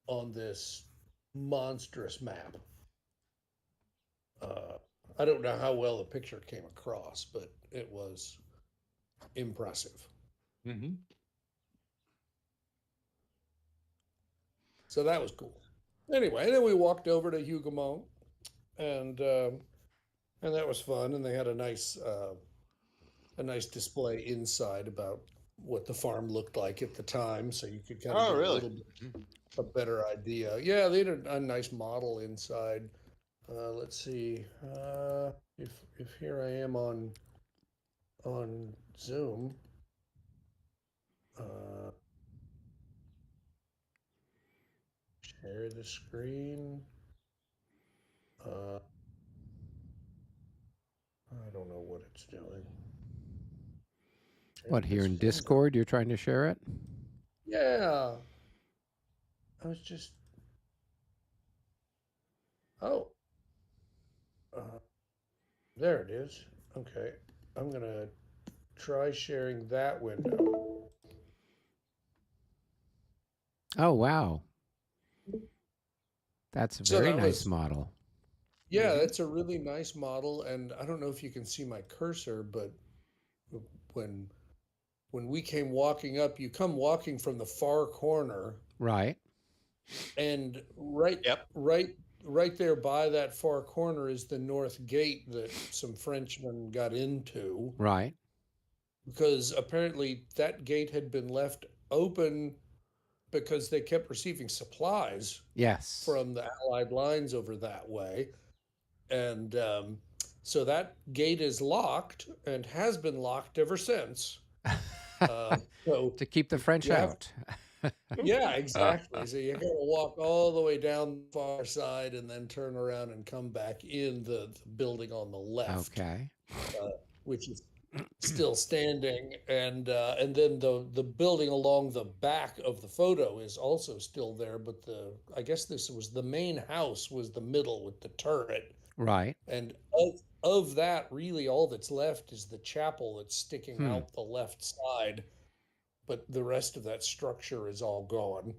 on this monstrous map. Uh, I don't know how well the picture came across, but it was impressive. Hmm. So that was cool. Anyway, then we walked over to Hougoumont, and and that was fun. And they had a nice display inside about what the farm looked like at the time, so you could kind of Oh, get a really? little bit a better idea. Yeah, they had a nice model inside. Let's see if here I am on Zoom. Uh, Share the screen. Uh, I don't know what it's doing. Share What, here this in window. Discord, you're trying to share it? Yeah, I was just. Oh, uh, there it is. Okay, I'm gonna try sharing that window. Oh, wow. That's a So very that nice was, model. yeah, Hmm. that's a really nice model, and I don't know if you can see my cursor, but when when we came walking up, you come walking from the far corner, Right, and Yep. right there by that far corner is the north gate that some Frenchmen got into right. because apparently that gate had been left open because they kept receiving supplies Yes. from the Allied lines over that way. And so that gate is locked and has been locked ever since. So To keep the French you have, out. yeah, exactly. So you got to walk all the way down the far side and then turn around and come back in the building on the left, Okay. uh, which is still standing, and then the building along the back of the photo is also still there, but the I guess this was the main house was the middle with the turret, Right. and of that really all that's left is the chapel that's sticking Hmm. out the left side, but the rest of that structure is all gone,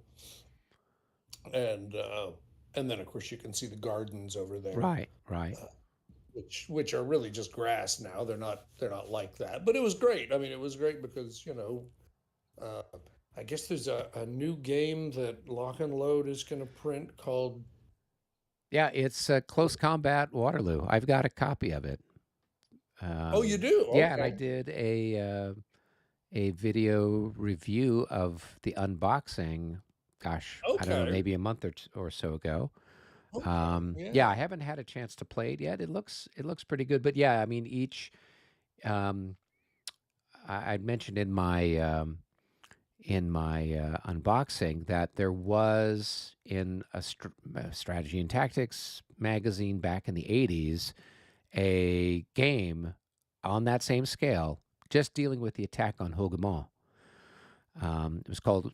and uh, and then of course you can see the gardens over there, Right. Right. uh, which are really just grass now. They're not like that, but it was great. I mean, it was great because uh, I guess there's a new game that Lock and Load is going to print called. Yeah, it's Close Combat Waterloo. I've got a copy of it. Oh, you do? Yeah, and I Okay. did a video review of the unboxing. Gosh, I don't know, Okay. maybe a month or so ago. Okay. Yeah, I Yeah. haven't had a chance to play it yet. It looks pretty good, but yeah, I mean each. Um, I'd mentioned in my unboxing that there was in a strategy and tactics magazine back in the 80s a game on that same scale, just dealing with the attack on Hougoumont. It was called,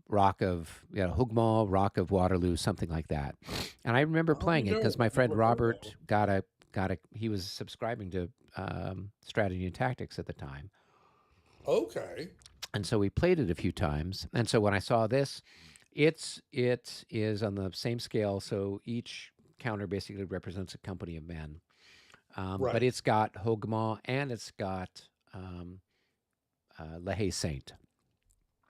Rock of, Hougoumont, Rock of Waterloo, something like that. And I remember Oh, playing it no, because my I've friend never heard of Robert it. he was subscribing to Strategy and Tactics at the time. Okay. And so we played it a few times. And so when I saw this, it is on the same scale. So each counter basically represents a company of men. But Right. it's got Hougoumont and it's got um, Le Hay Saint.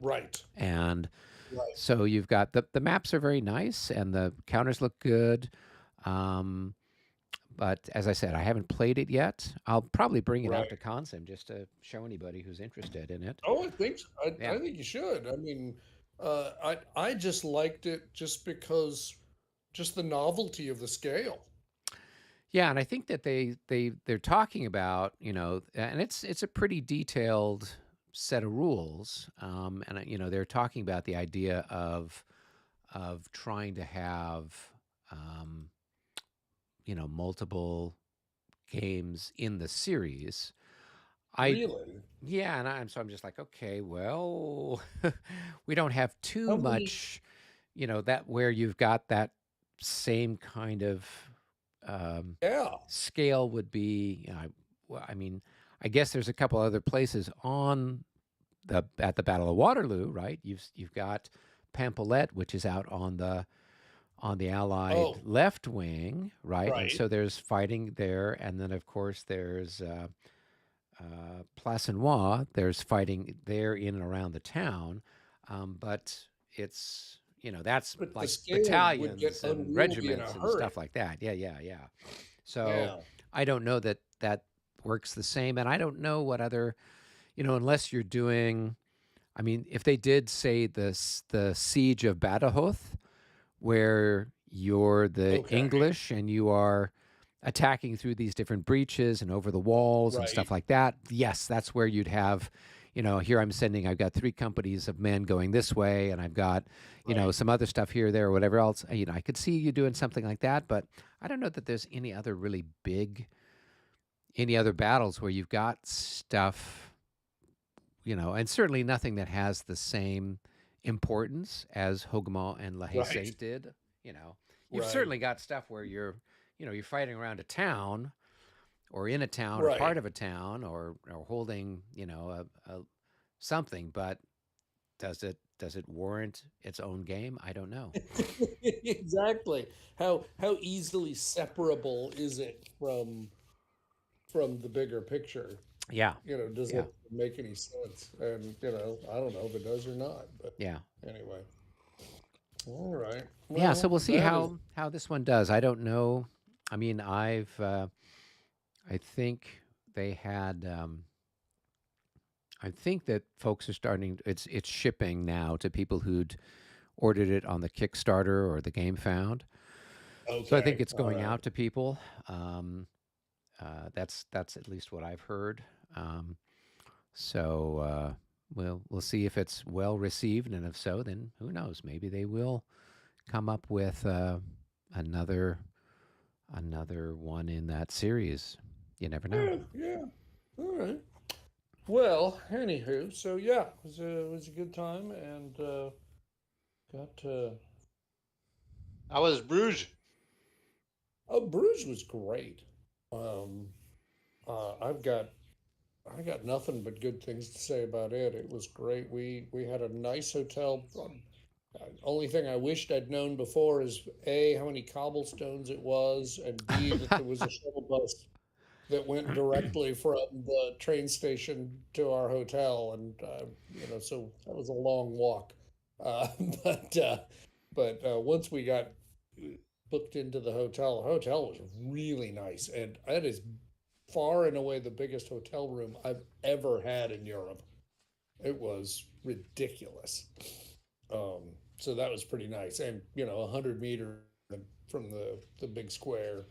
Right. And Right. so you've got the maps are very nice and the counters look good. Um, but as I said, I haven't played it yet. I'll probably bring it out Right. to Consim just to show anybody who's interested in it. Oh, I think so. Yeah. I think you should. I mean, I just liked it just because just the novelty of the scale. Yeah, and I think that they're talking about, and it's a pretty detailed set of rules, and they're talking about the idea of trying to have um, multiple games in the series. I Really. Yeah, and I'm just like, okay, well, we don't have too How many? much, that where you've got that same kind of Yeah. scale would be. Well, I mean, I guess there's a couple other places on the at the Battle of Waterloo, right? You've got Pampelette, which is out on the Allied Oh, left wing, right? And right, so there's fighting there, and then of course there's Plassenois. There's fighting there in and around the town, but it's that's but the like scale would get battalions and unwieldy in a regiments and hurry. stuff like that. Yeah, yeah, yeah. So Yeah, I don't know that that works the same, and I don't know what other unless you're doing. I mean, if they did say the siege of Badajoz, where you're the okay, English and you are attacking through these different breaches and over the walls and right, stuff like that. Yes, that's where you'd have, here I've got 3 companies of men going this way, and I've got, right. some other stuff here, there, or whatever else. I could see you doing something like that, but I don't know that there's any other battles where you've got stuff, and certainly nothing that has the same importance as Hougoumont and La Haye Right, Saint did. You know, you've right, certainly got stuff where you're fighting around a town or in a town or right. part of a town or holding, something, but does it warrant its own game? I don't know. Exactly. How easily separable is it from the bigger picture? Yeah. Does Yeah. it make any sense? And I don't know if it does or not. But Yeah. anyway, all right. Yeah, so Well, we'll see that is how this one does. I don't know. I mean, I think they had I think that folks are starting. It's shipping now to people who'd ordered it on the Kickstarter or the Game Found. So I think okay. it's All going right. out to people. Um, that's at least what I've heard. Um, so we'll see if it's well received, and if so, then who knows? Maybe they will come up with another another one in that series. You never know. Yeah, yeah. All right. Well, anywho, so yeah, it was a good time, and got How was Bruges? oh, Bruges was great. Um, I've got I got nothing but good things to say about it. It was great. We had a nice hotel. Only thing I wished I'd known before is A, how many cobblestones it was, and B, that there was a shuttle bus that went directly from the train station to our hotel, and so that was a long walk. Uh, but once we got booked into the hotel was really nice, and that is far and away the biggest hotel room I've ever had in Europe. It was ridiculous. Um, so that was pretty nice, and 100 meters from the big square,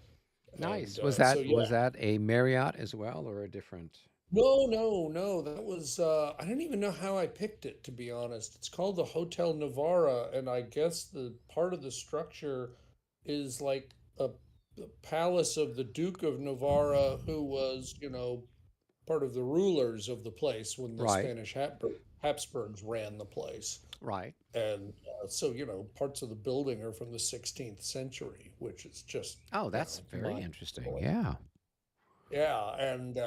and Nice. Was so that yeah. was that a Marriott as well or a different? No, no, no. That was I don't even know how I picked it, to be honest. It's called the Hotel Navarra, and I guess the part of the structure is like a palace of the Duke of Navarra, who was, part of the rulers of the place when the Right. Spanish Habsburgs ran the place. Right. And so, parts of the building are from the 16th century, which is just, Oh, that's very interesting. mind-blowing. Yeah. Yeah, and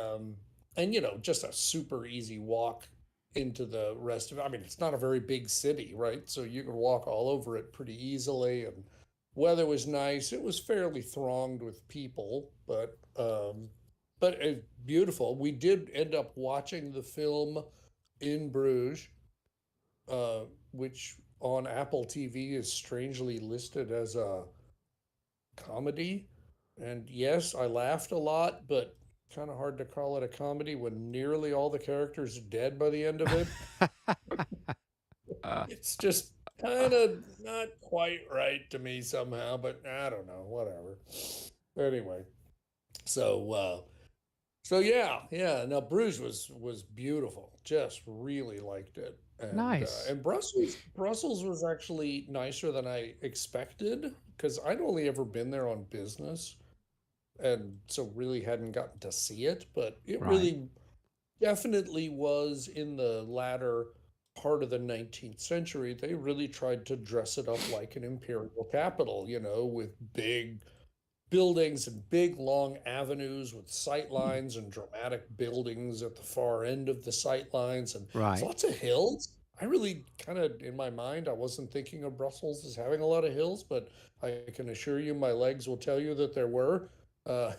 just a super easy walk into the rest of it. I mean, it's not a very big city, right? So you can walk all over it pretty easily, and weather was nice. It was fairly thronged with people, but it's beautiful. We did end up watching the film in Bruges, uh, which on Apple TV is strangely listed as a comedy. And yes, I laughed a lot, but kind of hard to call it a comedy when nearly all the characters are dead by the end of it. uh, It's just kind of not quite right to me somehow, but I don't know, whatever. Anyway, so so yeah, yeah. Now Bruges was beautiful. Just really liked it, nice. and Brussels was actually nicer than I expected because I'd only ever been there on business, and so really hadn't gotten to see it. But it Right. really definitely was in the latter part of the 19th century. They really tried to dress it up like an imperial capital, with big buildings and big long avenues with sight lines and dramatic buildings at the far end of the sight lines and Right. lots of hills. I really kind of, in my mind, I wasn't thinking of Brussels as having a lot of hills, but I can assure you my legs will tell you that there were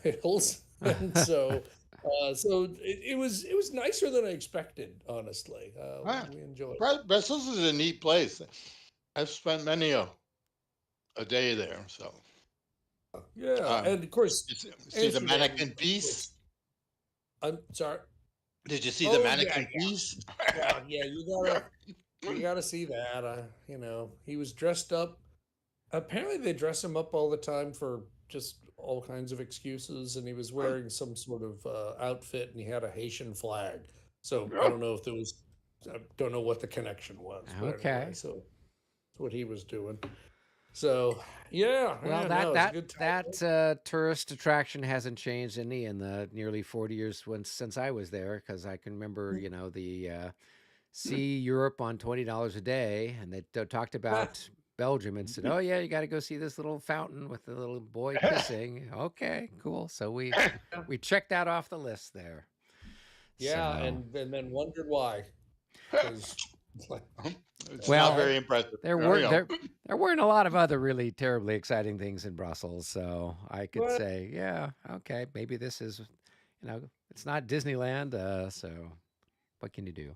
hills. And so it was nicer than I expected, honestly. Ah, We enjoyed Brussels is a neat place. I've spent many a day there. So, it. Yeah, um, and of course, see the Amsterdam, mannequin of piece? course. I'm sorry. Did you see the Oh yeah, mannequin piece? yeah. You gotta see that. You know, he was dressed up. Apparently, they dress him up all the time for just all kinds of excuses, and he was wearing some sort of outfit, and he had a Haitian flag. So I don't know if there was, I don't know what the connection was, but anyway, Okay. so that's what he was doing. So yeah, Well, yeah, that no, it's a that good time. that tourist attraction hasn't changed any in the nearly 40 years since I was there, because I can remember, the see Europe on $20 a day, and they talked about Belgium and said, "Oh yeah, you got to go see this little fountain with the little boy pissing." Okay, cool. So we checked that off the list there. Yeah, So and then wondered why, because like, It's not well, very impressive. there Oh, were yeah. there weren't a lot of other really terribly exciting things in Brussels, so I could well, say, yeah, okay, maybe this is, it's not Disneyland, so what can you do?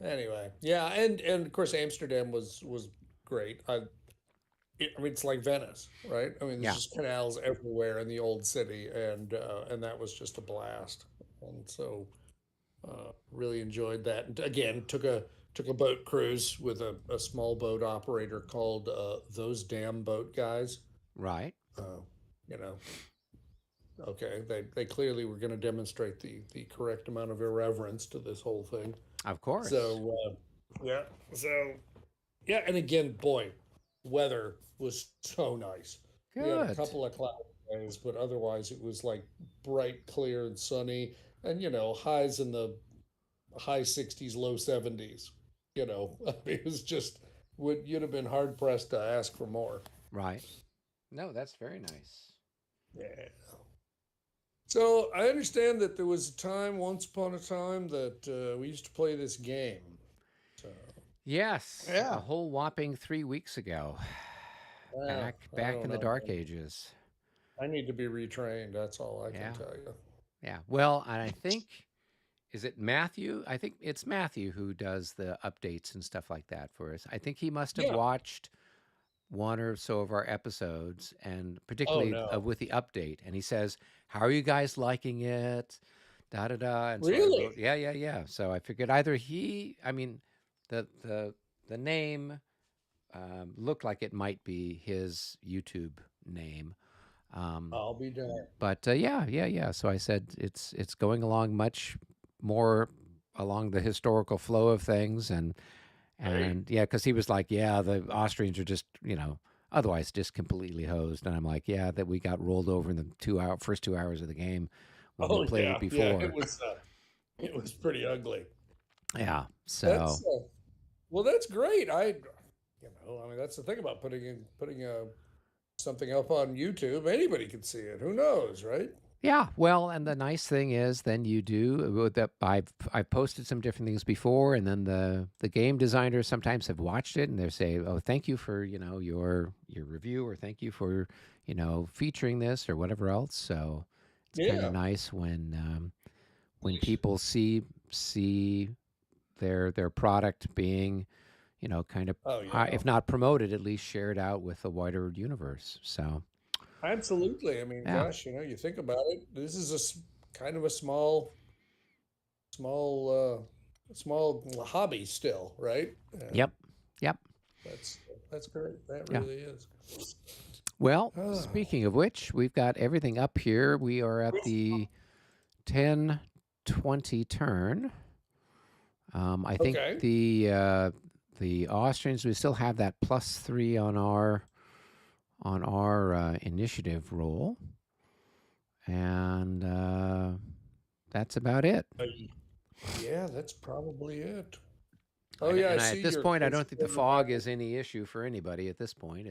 anyway, yeah, and of course Amsterdam was great. I mean, it's like Venice, right? I mean, there's Yeah, just canals everywhere in the old city, and that was just a blast. And so, really enjoyed that. And again, took a boat cruise with a small boat operator called Those Damn Boat Guys. right, Uh, you know, okay, they clearly were going to demonstrate the correct amount of irreverence to this whole thing. of course. So, yeah, so yeah, and again, boy, weather was so nice. We had a Good. couple of cloudy days, but otherwise it was like bright, clear, and sunny, and highs in the high 60s, low 70s. It was just would you'd have been hard pressed to ask for more. Right. No, that's very nice. Yeah. So I understand that there was a time, once upon a time, that we used to play this game. So Yes, a Yeah. whole whopping 3 weeks ago. I Back don't in the know, dark man. ages. I need to be retrained. That's all I can Yeah. tell you. Yeah. Well, and I think, is it Matthew? I think it's Matthew who does the updates and stuff like that for us. I think he must have Yeah. watched one or so of our episodes, and Oh particularly no. with the update. And he says, "How are you guys liking it? Da da da." And so I Really? wrote, "Yeah, yeah, yeah." So I figured either I mean, the name looked like it might be his YouTube name. Um, I'll be darned. but yeah, yeah, yeah. So I said it's going along much more along the historical flow of things, Great. and yeah, because he was like, yeah, the Austrians are just otherwise just completely hosed, and I'm like, yeah, that we got rolled over in the first 2 hours of the game when we Oh played it yeah, yeah. before. It was pretty ugly. Yeah, That's so well, that's great. I mean, that's the thing about putting something up on YouTube. Anybody can see it. Who knows, right? yeah, well, and the nice thing is, then you do that. I've posted some different things before, and then the game designers sometimes have watched it, and they say, "Oh, thank you for your review, or thank you for featuring this or whatever else." So it's kind of Yeah. nice when people see their product being kind of Oh yeah. if not promoted, at least shared out with the wider universe. So Absolutely. I mean, yeah, gosh, you think about it. This is kind of a small, small hobby still, right? And yep, yep, that's that's great. That yeah. really is. Well, Oh, speaking of which, we've got everything up here. We are at the 10:20 turn. I think okay. the Austrians, we still have that +3 on our initiative roll, and that's about it. Uh, Yeah, that's probably it. Oh And, yeah, I and I, at see this your point, I close don't think the quarter fog battle. is any issue for anybody. At this point,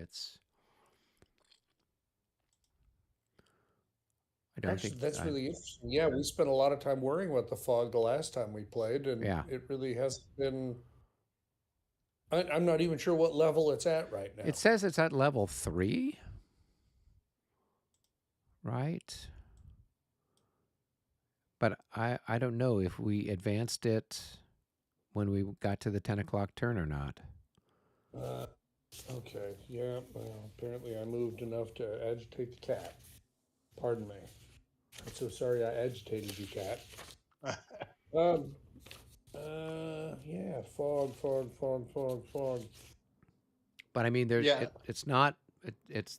I don't think. Actually, that's really interesting. Yeah, we spent a lot of time worrying about the fog the last time we played, and Yeah, it really hasn't been. I'm not even sure what level it's at right now. It says it's at level 3, right? But I don't know if we advanced it when we got to the 10 o'clock turn or not. Okay, yeah, well, apparently I moved enough to agitate the cat. Pardon me. I'm so sorry I agitated you, cat. Um, yeah, fog. But I mean, Yeah, it's not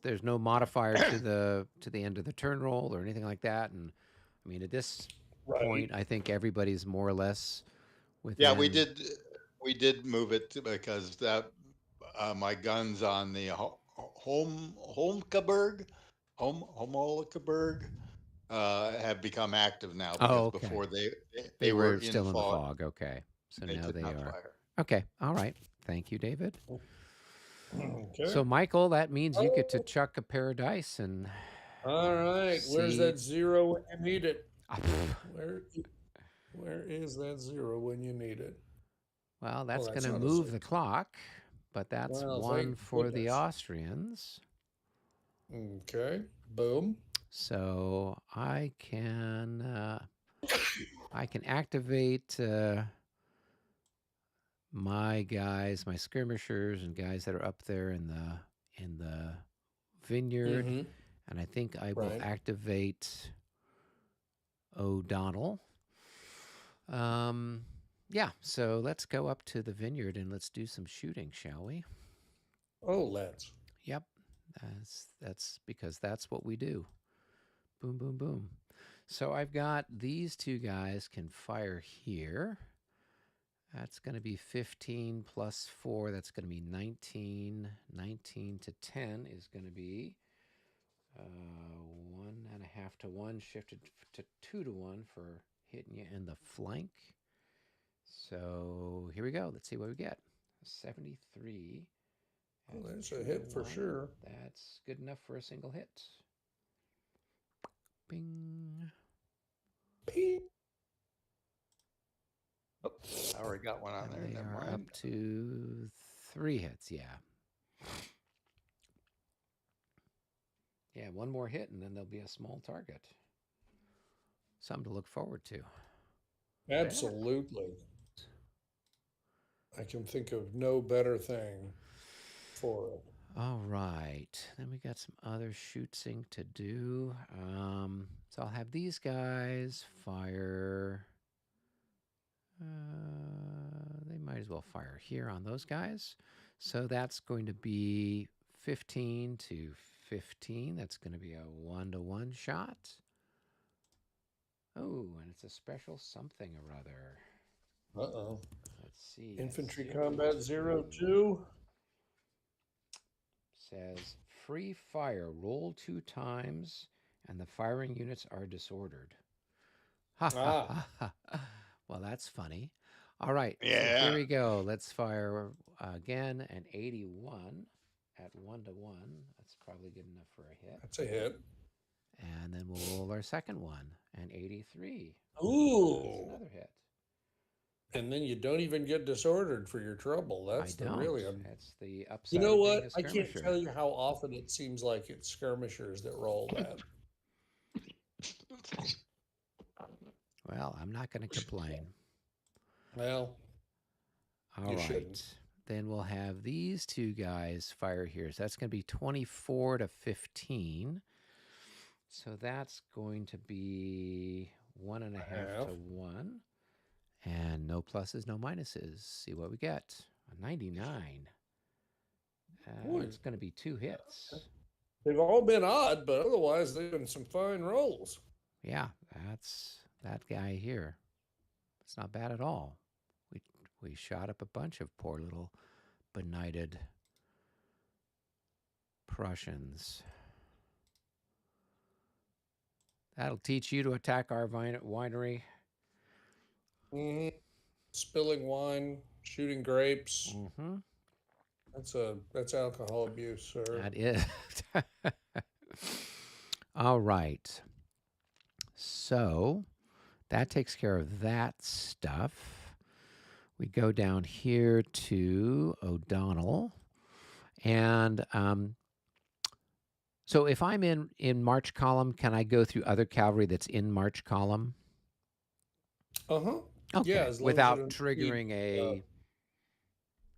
there's no modifier to the end of the turn roll or anything like that. And I mean, at this Right. point, I think everybody's more or less yeah, within. we did move it because that my guns on the Homolkaberg have become active now because Oh, okay. before They they were were in still in the fog. fog. Okay, so They now could they not are. fire. Okay, all right. Thank you, David. Okay. So, Michael, that means you get to Oh, chuck a pair of dice and all right. Where's see. that zero when you need it? Ah, pff. Where where is that zero when you need it? Well, Well, that's going that's to not a move zero. the clock, but that's Well, one thank for the goodness. Austrians. Okay. Boom. So I can activate my guys, my skirmishers, and guys that are up there in the vineyard, Mm-hmm. and I think I will Right. activate O'Donnell. Yeah. So let's go up to the vineyard and let's do some shooting, shall we? Oh, let's. Yep. That's because that's what we do. Boom, boom, boom. So I've got these two guys can fire here. That's going to be 15 plus 4. That's going to be 19. 19 to 10 is going to be 1.5 to 1, shifted to 2 to 1 for hitting you in the flank. So here we go. Let's see what we get. 73. Well, That's there's 2 a to hit for 1. sure. That's good enough for a single hit. Bing. Ping. Oh, I already got one on And there. they Never are mind. up to 3 hits, yeah. Yeah, one more hit and then there'll be a small target. Something to look forward to. Absolutely. I can think of no better thing for it. All right. Then we got some other shooting to do. So I'll have these guys fire. They might as well fire here on those guys. So that's going to be 15 to 15. That's going to be a 1-to-1 shot. Oh, and it's a special something or other. Uh-oh. Let's see. Infantry Zero combat two 02. says free fire. Roll 2 times, and the firing units are disordered. Ha ha Ah, ha ha. Well, that's funny. All right, so here Yeah. we go. Let's fire again an 81 at 1-to-1. That's probably good enough for a hit. that's a hit. And then we'll roll our second one, an 83. That's Ooh. another hit. And then you don't even get disordered for your trouble. I That's the don't. really. That's the upside You know of being a what? I can't skirmisher. tell you how often it seems like it's skirmishers that roll that. Well, I'm not going to complain. Well, All you right. shouldn't. Then we'll have these two guys fire here. So that's going to be 24 to 15. So that's going to be 1.5 Half. to 1. And no pluses, no minuses. See what we get. A 99. Boy, It's going to be 2 hits. they've all been odd, but otherwise they've been some fine rolls. Yeah, that's that guy here. It's not bad at all. We shot up a bunch of poor little benighted Prussians. That'll teach you to attack our winery. Mm-hmm. Spilling wine, shooting grapes. Mm-hmm. That's alcohol abuse, sir. That is. All right. So that takes care of that stuff. we go down here to O'Donnell. And so if I'm in March column, can I go through other cavalry that's in March column? Uh-huh. Okay, Yeah, as long as you without don't need, triggering a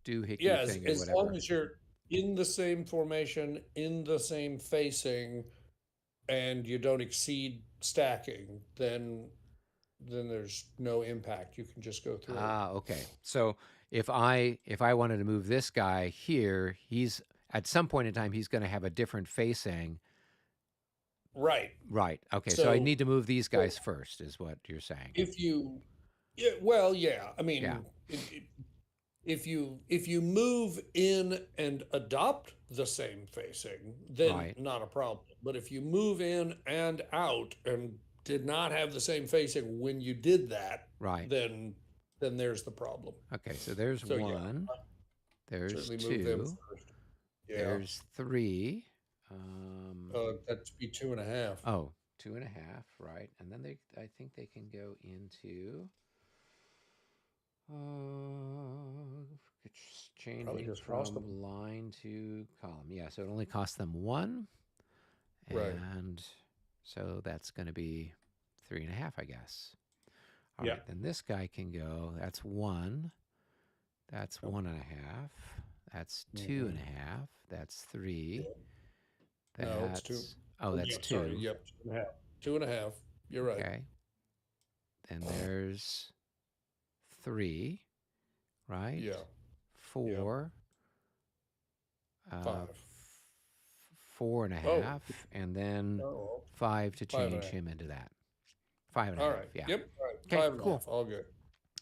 doohickey yeah, thing or as long whatever. as you're in the same formation, in the same facing, and you don't exceed stacking, then there's no impact. You can just go through. Ah, okay. So if I wanted to move this guy here, he's at some point in time he's going to have a different facing. Right. Right. Okay. So I So need to move these guys first, is what you're saying. if you, yeah, well, yeah. I Yeah. mean, if you move in and adopt the same facing, then Right. not a problem. But if you move in and out and did not have the same facing when you did that, Right. then there's the problem. Okay. So there's So yeah, one. There's certainly move them two. first. Yeah, There's three. that'd be 2.5. Oh, 2.5. Right. And then I think they can go into. It's changing just lost from them. line to column. Yeah, so it only costs them 1. Right. And so that's going to be 3.5, I guess. All Yeah. right, then this guy can go. That's 1. That's 1.5. That's 2.5. That's 3. That's, No, it's 2. Oh, that's Yep, 2. sorry. Yep, 2.5. 2.5. You're right. Okay. Then there's 3, right? Yeah. 4. 5. 4.5, and then Oh, 5 to change 5.5. him into that. 5.5. All right. Yeah. Yep. All right. Okay, 5.5. cool. All good.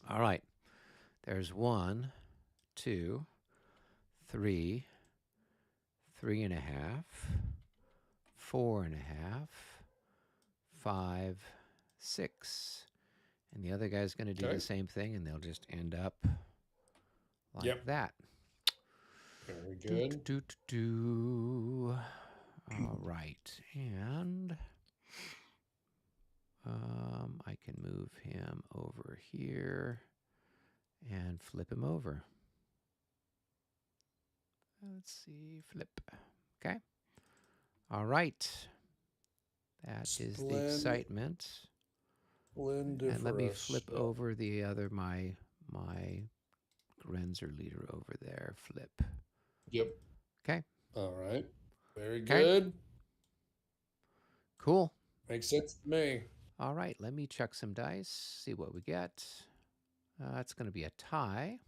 All right. There's 1, 2, 3, 3.5, 4.5, 5, 6. And the other guy's going to do the same thing, and they'll just end up like that. Very good. All right. And I can move him over here and flip him over. Let's see, flip. Okay. All right. That is the excitement. And let me flip over the other, my Grenzer leader over there. Flip. Yep. Okay. All right. Very good. Cool. Makes sense to me. All right. Let me check some dice, see what we get. It's going to be a tie.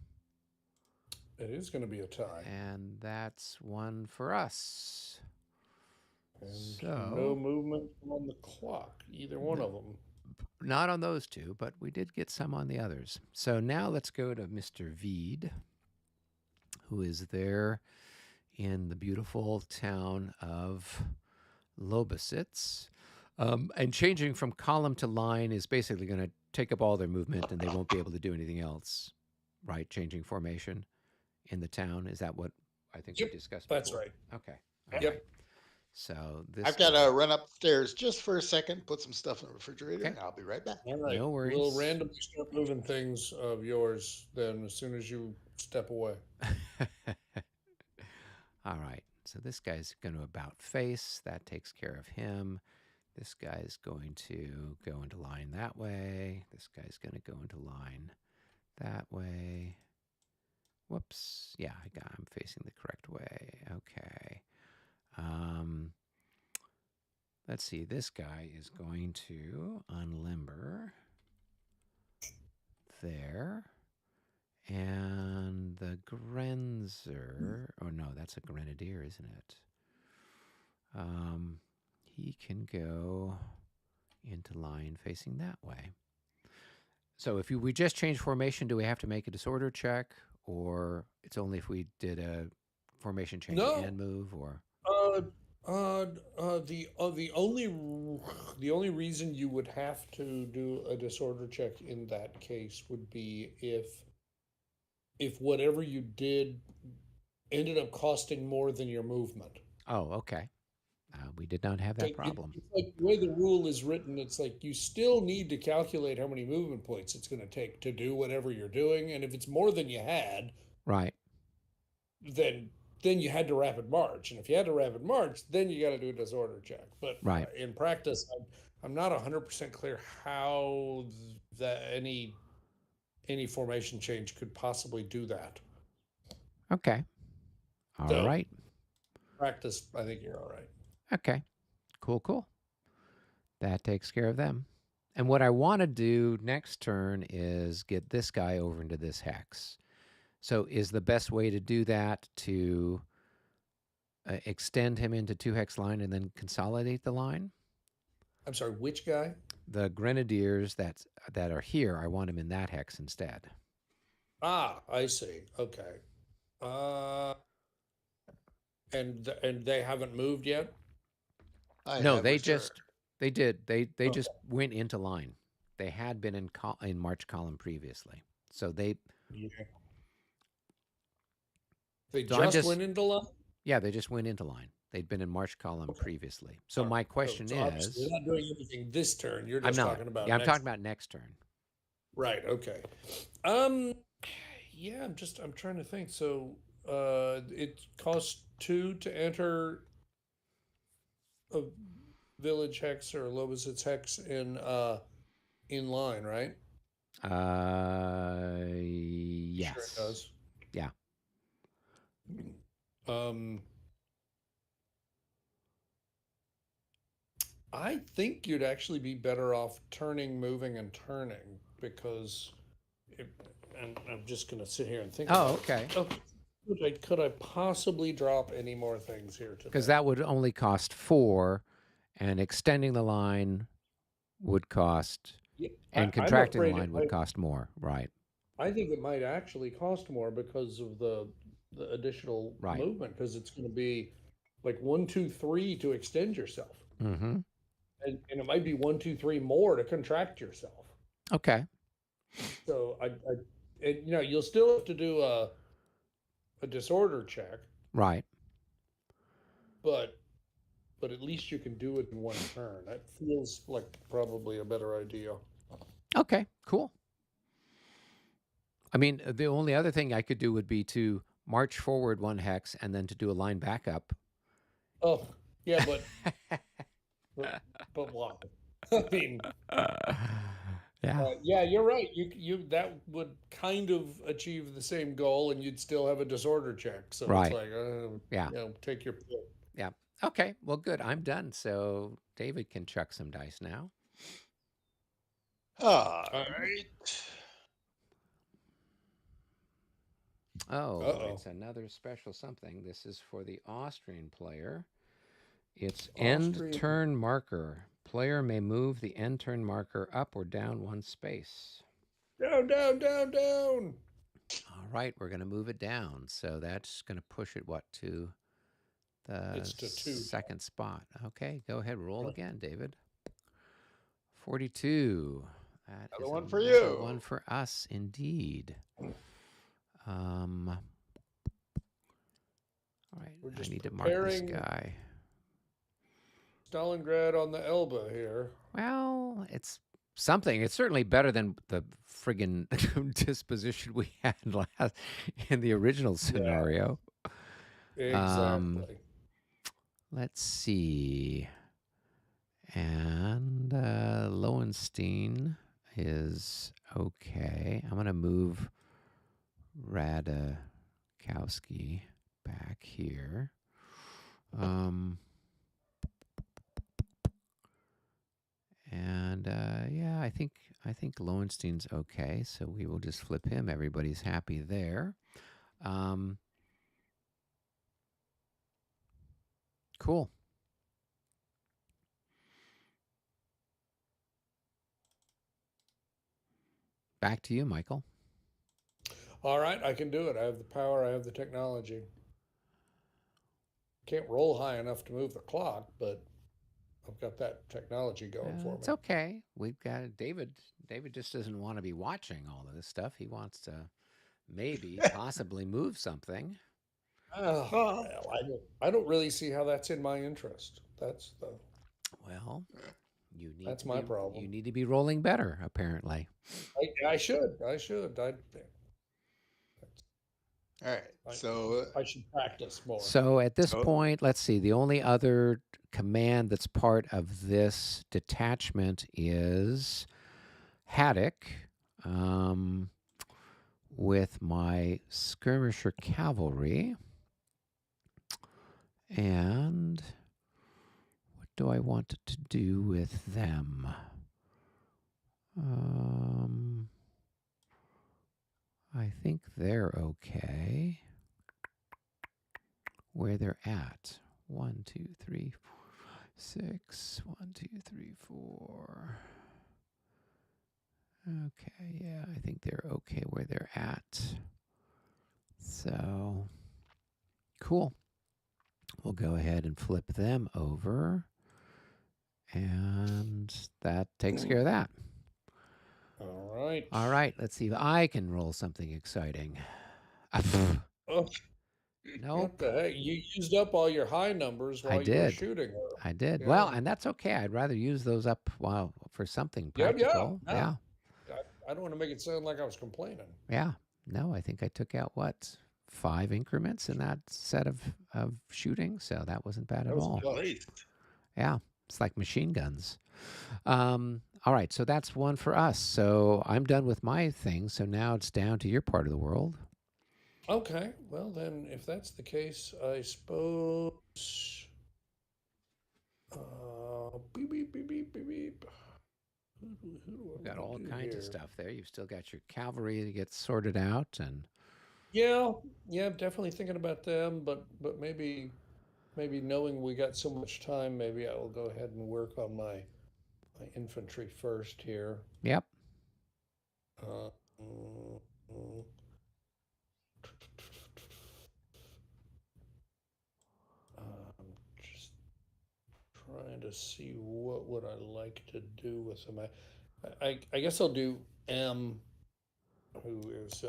It is going to be a tie. And that's 1 for us. And so, no movement on the clock, either one of them. Not on those two, but we did get some on the others. So now let's go to Mr. Veed, who is there in the beautiful town of Lobositz. And changing from column to line is basically going to take up all their movement, and they won't be able to do anything else, right? Changing formation in the town. Is that what I think we discussed before? That's right. Okay. Yep. Right. So this. I've got to run upstairs just for a second, put some stuff in the refrigerator. Okay. I'll be right back. All right. No worries. We'll randomly start moving things of yours then as soon as you step away. All right. So this guy's going to about face. That takes care of him. This guy's going to go into line that way. This guy's going to go into line that way. Whoops. Yeah, I'm facing the correct way. Okay. Let's see. This guy is going to unlimber there. And the Grenzer, oh no, that's a Grenadier, isn't it? He can go into line facing that way. So if we just change formation, do we have to make a disorder check, or it's only if we did a formation change and move, or? The only reason you would have to do a disorder check in that case would be if whatever you did ended up costing more than your movement. Oh, okay. We did not have that Like problem. it's like the way the rule is written, it's like you still need to calculate how many movement points it's going to take to do whatever you're doing, and if it's more than you had, Right. then you had to rapid march, and if you had to rapid march, then you got to do a disorder check. But Right. in practice, I'm not 100% clear how that any formation change could possibly do that. Okay. All So right. practice, I think you're all right. Okay. Cool. That takes care of them. And what I want to do next turn is get this guy over into this hex. So is the best way to do that to extend him into 2-hex line and then consolidate the line? I'm sorry, which guy? The grenadiers that are here, I want him in that hex instead. Ah, I see. Okay. And they haven't moved yet? No, they reserved. they did. They Okay. just went into line. They had been in march column previously. So they Yeah. They So I'm just went into line? yeah, they just went into line. They'd been in march column Okay. previously. So All my right. question So obviously is, you're not doing anything this turn. You're I'm just not. talking about Yeah, I'm next talking about next turn. Right, okay. Yeah, I'm trying to think. So it costs 2 to enter a village hex or a Lobositz hex in line, right? Yes. Sure it does. Yeah. I think you'd actually be better off turning, moving, and turning because, and I'm just gonna sit here and think Oh, about it. okay. Could I possibly drop any more things here today? Because that would only cost 4, and extending the line would cost, Yeah, and I'm contracting the afraid line would cost more. Right. I think it might actually cost more because of the additional Right. movement, because it's going to be like 1, 2, 3 to extend yourself, Mm-hmm. and it might be 1, 2, 3 more to contract yourself. Okay. So and, you'll still have to do a disorder check, Right. but at least you can do it in one turn. That feels like probably a better idea. Okay. Cool. I mean, the only other thing I could do would be to march forward 1 hex and then to do a line backup. Oh, yeah, but what? I mean, Yeah. yeah, you're right. You that would kind of achieve the same goal, and you'd still have a disorder check. So Right. it's like, Yeah. take your pick. Yeah. Okay. Well, good. I'm done. So David can chuck some dice now. All right. Oh, Uh-oh. it's another special something. This is for the Austrian player. It's end Austrian. turn marker. Player may move the end turn marker up or down 1 space. Down, down, down, down. All right, we're going to move it down. So that's going to push it, to the It's to 2. second spot. Okay, go ahead. Roll Right. again, David. 42. That Another is one for another you. one for us, indeed. All right, We're I just need to mark this preparing- guy. Stalingrad on the Elba here. Well, it's something. It's certainly better than the friggin' disposition we had last in the original scenario. Exactly. Let's see. And Lowenstein is okay. I'm going to move Radakowski back here. And yeah, I think Lowenstein's okay, so we will just flip him. Everybody's happy there. Cool. Back to you, Michael. All right, I can do it. I have the power. I have the technology. Can't roll high enough to move the clock, but I've got that technology going for me. It's okay. We've got David. David just doesn't want to be watching all of this stuff. He wants to maybe possibly move something. Oh, well, I don't really see how that's in my interest. Well, you need That's to my be problem. rolling better, apparently. I should. All right. So, I should practice more. So at this so point, let's see. The only other command that's part of this detachment is haddock. With my skirmisher cavalry. And what do I want to do with them? I think they're okay where they're at. 1, 2, 3, 4, 5, 6. 1, 2, 3, 4. Okay, yeah, I think they're okay where they're at. So, cool. We'll go ahead and flip them over. And that takes care of that. All right. All right, let's see if I can roll something exciting. Oh, Nope. what the heck? You used up all your high numbers while you were did. shooting her. I did. Yeah. Well, and that's okay. I'd rather use those up for something practical. Yeah. I don't want to make it sound like I was complaining. Yeah. No, I think I took out 5 increments in that set of shooting, so that wasn't bad at all. at least. Yeah, it's like machine guns. All right, so that's one for us. So I'm done with my thing. So now it's down to your part of the world. Okay, well then, if that's the case, I suppose. Beep beep beep beep beep beep. Who do I We've got wanna all do kinds here? of stuff there. You've still got your cavalry to get sorted out, and Yeah, I'm definitely thinking about them, but maybe knowing we got so much time, maybe I will go ahead and work on my infantry first here. yep. Uh, mm, mm. Just trying to see what would I like to do with them. I guess I'll do M, who is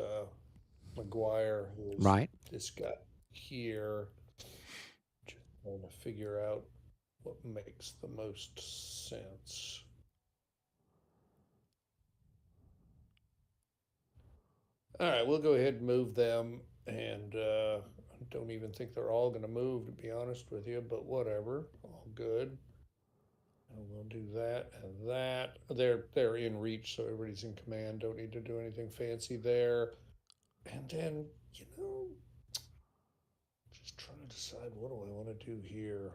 McGuire, who is Right. this guy here. Just trying to figure out what makes the most sense. All right, we'll go ahead and move them, and I don't even think they're all going to move, to be honest with you, but whatever, all good. And we'll do that and that. They're in reach, so everybody's in command. Don't need to do anything fancy there. And then, just trying to decide what do I want to do here.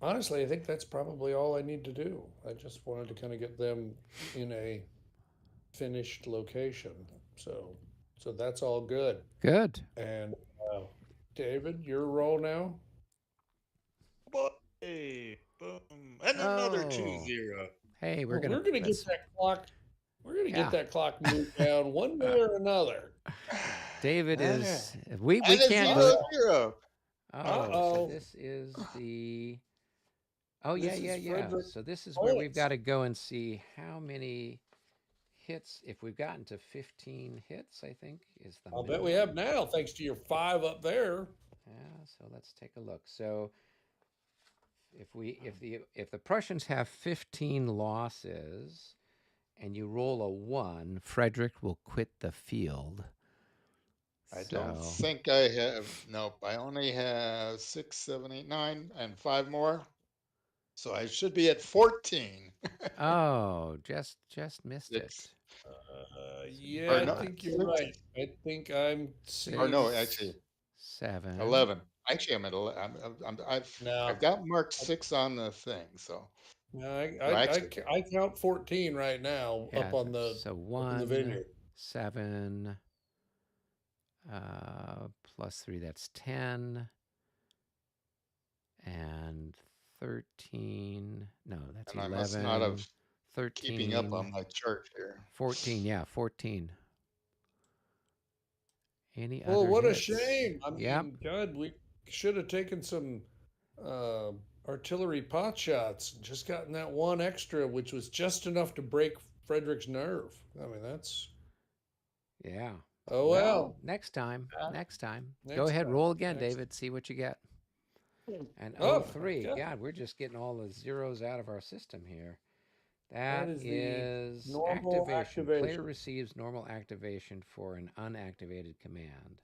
Honestly, I think that's probably all I need to do. I just wanted to kind of get them in a finished location. So that's all good. Good. And David, your role now. Hey, boom, and another 2-0. Hey, We're gonna get that clock. We're gonna get that clock moved down one way or another. David is. We and can't move. 0-0. So this is the. Oh yeah. Frederick So this is where we've got to go and see how many hits. If we've gotten to 15 hits, I think is the. I'll bet we have now, thanks to your 5 up there. Yeah. So let's take a look. So if the Prussians have 15 losses, and you roll a 1, Frederick will quit the field. I don't think I have. Nope, I only have 6, 7, 8, 9, and 5 more. So I should be at 14. Oh, just missed it. Yeah, I think you're right. I think I'm 6. Or no, actually 7. 11. Actually, I'm at 11. I've got marked 6 on the thing. So no, I count 14 right now up on the so in the vineyard. 7 plus 3, that's 10, and 13. No, that's and 11. I must not have 13. keeping up on my chart here. 14. Yeah, 14. Any Well, other what hits? a shame. I mean, God, we should have taken some artillery pot shots. Just gotten that one extra, which was just enough to break Frederick's nerve. I mean, that's Yeah. oh well. Next time. Uh, Next time. Go Next ahead. time. Roll again, Next. David. See what you get. And Oh, 03. okay. God, we're just getting all the zeros out of our system here. That That is the is normal activation. Player activation. receives normal activation for an unactivated command.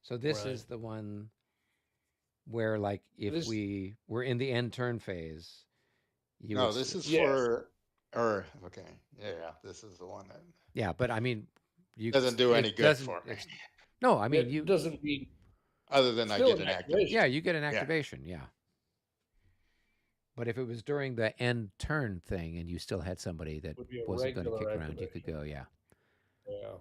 So this Right. is the one where, like, if This we were in the end turn phase, you no, would. this is yes. for, or, okay. Yeah, this is the one that Yeah, but I mean, you doesn't do any it good doesn't. for me, No, I mean It doesn't mean other than I still get an an activation. yeah, activation. you get an Yeah. activation. Yeah. But if it was during the end turn thing and you still had somebody that Would be a wasn't going to regular kick around, you could activation. go, yeah. Yeah.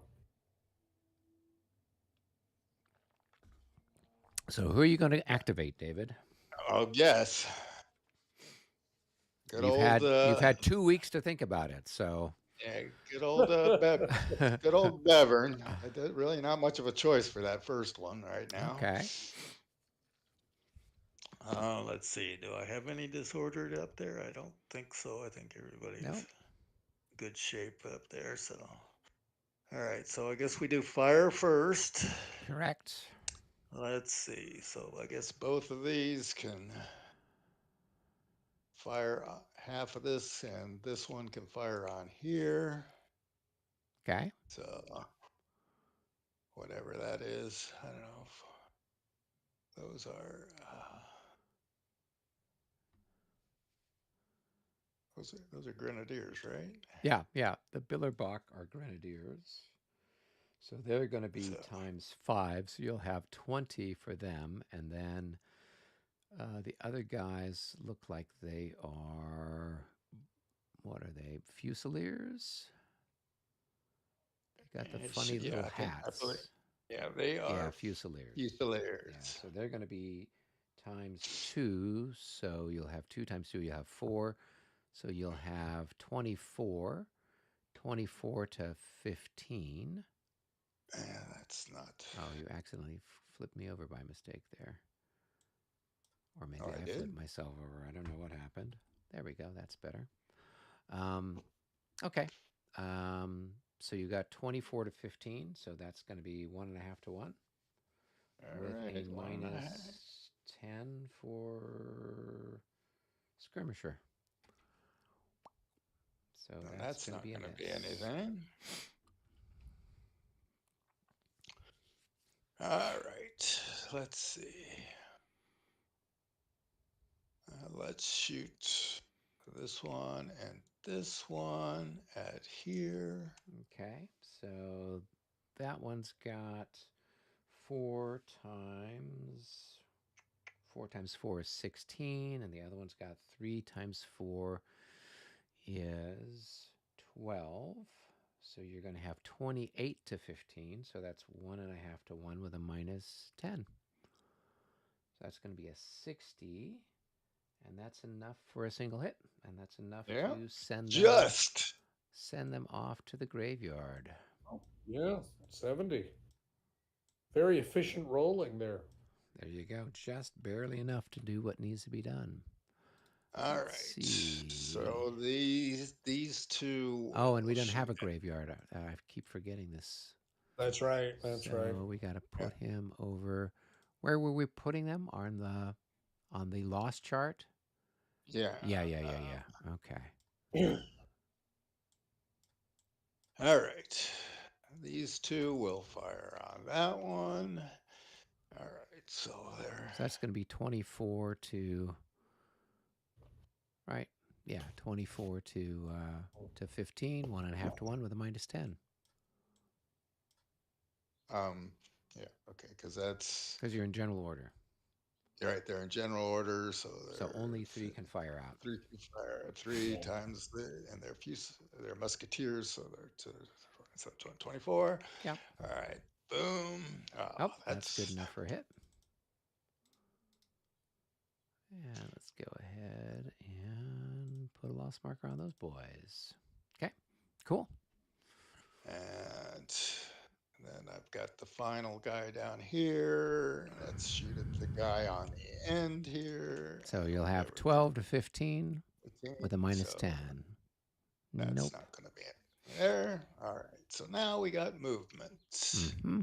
So who are you going to activate, David? Oh, yes. Good You've old, had 2 weeks to think about it. So yeah, good old good old Bevern. Really not much of a choice for that first one right now. okay. Let's see. Do I have any disordered up there? I don't think so. I think everybody's Nope. good shape up there. So, all right. So I guess we do fire first. Correct. Let's see. So I guess both of these can fire half of this, and this one can fire on here. Okay. So whatever that is, I don't know. Those are those are grenadiers, right? Yeah, yeah. The Billerbock are grenadiers. So they're going to be So times 5. So you'll have 20 for them. And then the other guys look like they are, what are they? Fusiliers? They got the funny little hats. Yeah, they are. Yeah, Fusiliers. Fusiliers. Yeah, so they're going to be times 2. So you'll have 2 times 2, you'll have 4. So you'll have 24. 24 to 15. Yeah, that's not. Oh, you accidentally flipped me over by mistake there. Or maybe Oh, I I did? flipped myself over. I don't know what happened. There we go. That's better. Okay. So you got 24 to 15. So that's going to be 1.5 to 1. All With right, a minus 10 for skirmisher. So no, that's not going going to to be anything. All right, let's see. Let's shoot this one and this one at here. Okay, so that one's got 4 times 4 is 16, and the other one's got 3 times 4 is 12. So you're going to have 28 to 15. So that's 1.5 to 1 with a minus 10. So that's going to be a 60. And that's enough for a single hit. And that's enough to send them off to the graveyard. Oh, yeah, 70. Very efficient rolling there. There you go. Just barely enough to do what needs to be done. All Let's right. see. So these two. Oh, and we don't have a graveyard. I keep forgetting this. That's right. That's right. So we got to put him over. Where were we putting them? On the lost chart? Yeah. Yeah. Okay. All right. These two will fire on that one. All right. So there. So that's going to be 24 to. Right. Yeah, 24 to 15, 1.5 to 1 with a minus 10. Yeah. Okay. Because you're in general order. Right. They're in general order, so only 3 can fire out. 3 can fire 3 times and they're musketeers, so they're 24. Yeah. All right. Boom. Oh, that's good enough for a hit. And let's go ahead and put a loss marker on those boys. Okay, cool. And then I've got the final guy down here. Let's shoot at the guy on the end here. So you'll have 12 to 15 with a minus so 10. That's Nope. not going to be it there. All right. So now we got movement. Mm-hmm.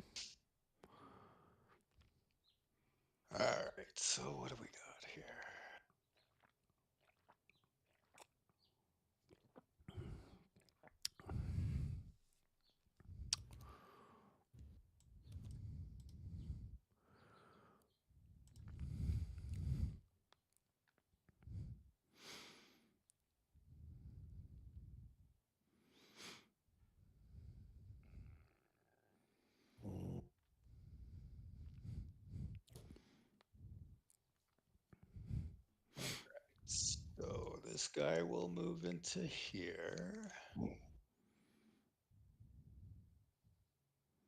All right. So what do we got here? So this guy will move into here.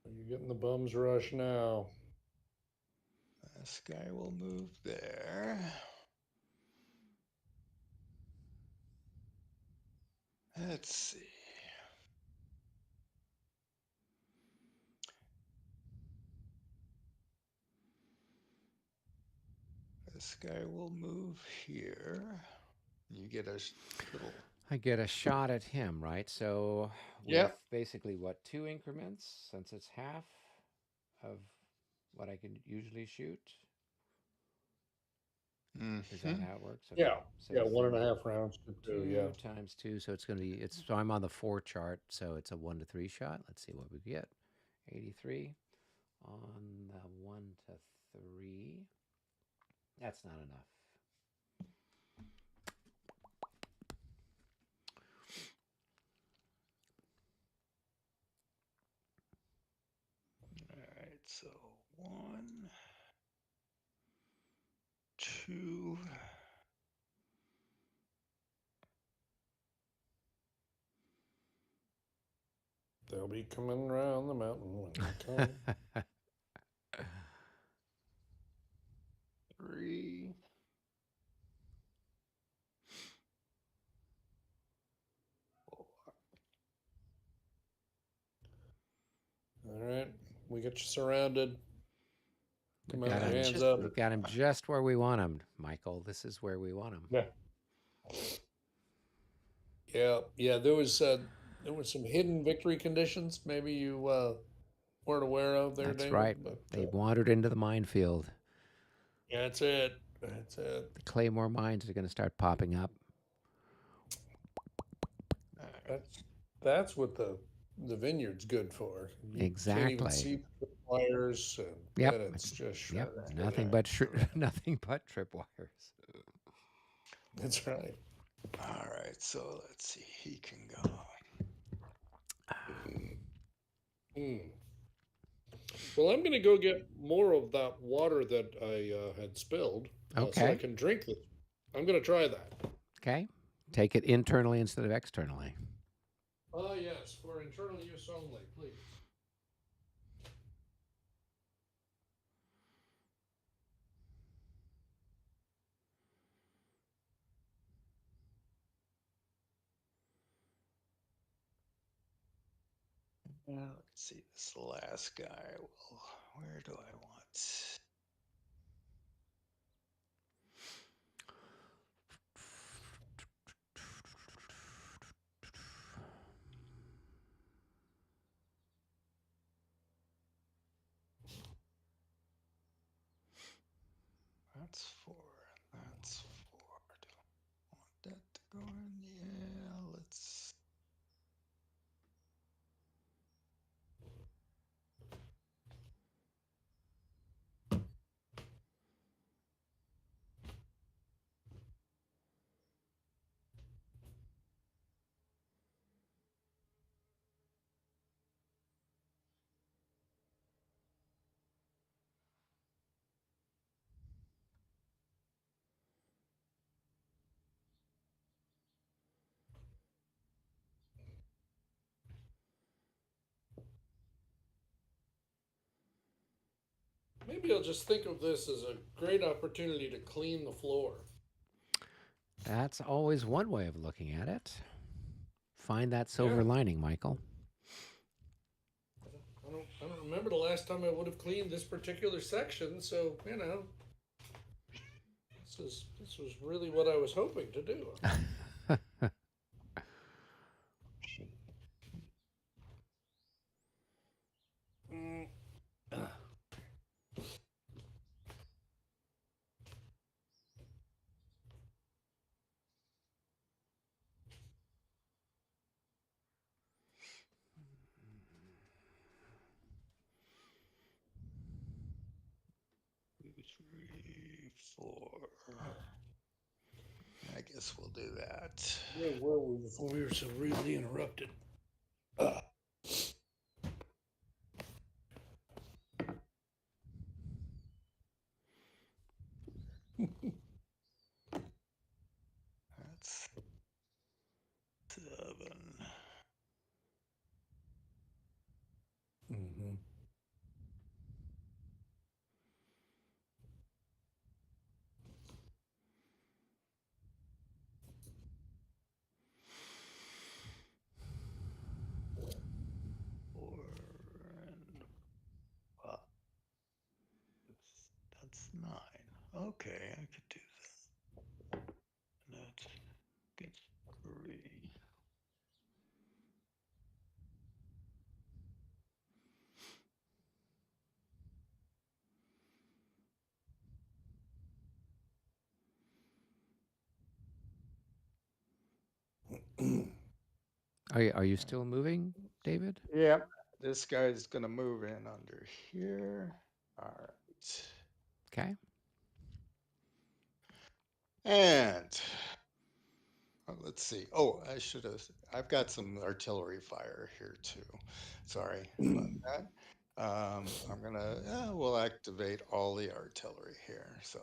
You're getting the bum's rush now. This guy will move there. Let's see. This guy will move here. You get a little. I get a shot at him, right? So with Yep. basically what, 2 increments, since it's half of what I can usually shoot. Is that how it works? Okay. Yeah. So Yeah. 1.5 rounds to 2. 2 Yeah. times 2, so it's going to be, so I'm on the 4 chart, so it's a 1 to 3 shot. Let's see what we get. 83 on the 1 to 3. That's not enough. All right, so 1, 2. They'll be coming around the mountain when they come. 3. All right. We got you surrounded. Come We've out, got, him, hands up. we've got him just where we want him, Michael. This is where we want him. Yeah. Yeah. Yeah. There was some hidden victory conditions. Maybe you weren't aware of there, That's David. right. But, They wandered into the minefield. yeah, that's it. That's it. The Claymore mines are going to start popping up. That's what the vineyard's good for. You Exactly. Can't even see the wires, and Yep. then it's just Yep. shut. Nothing but nothing but tripwires. That's right. All right, so let's see. He can go. Well, I'm going to go get more of that water that I had spilled, so Okay. I can drink this. I'm going to try that. Okay. Take it internally instead of externally. Yes, for internal use only, please. Let's see. This last guy. Well, where do I want? That's 4. That's 4. Do I want that to go in? Yeah, let's. Maybe I'll just think of this as a great opportunity to clean the floor. That's always one way of looking at it. Find that silver lining, Michael. I don't don't remember the last time I would have cleaned this particular section. So this was really what I was hoping to do. Mm. Two, three, four. I guess we'll do that. Where were we before we were so rudely interrupted? That's 7. Mm-hmm. Four and that's 9. Okay, I could do that. And that gets 3. Are you still moving, David? Yep. This guy's gonna move in under here. All right. Okay. And let's see. Oh, I've got some artillery fire here too. Sorry about that. We'll activate all the artillery here. So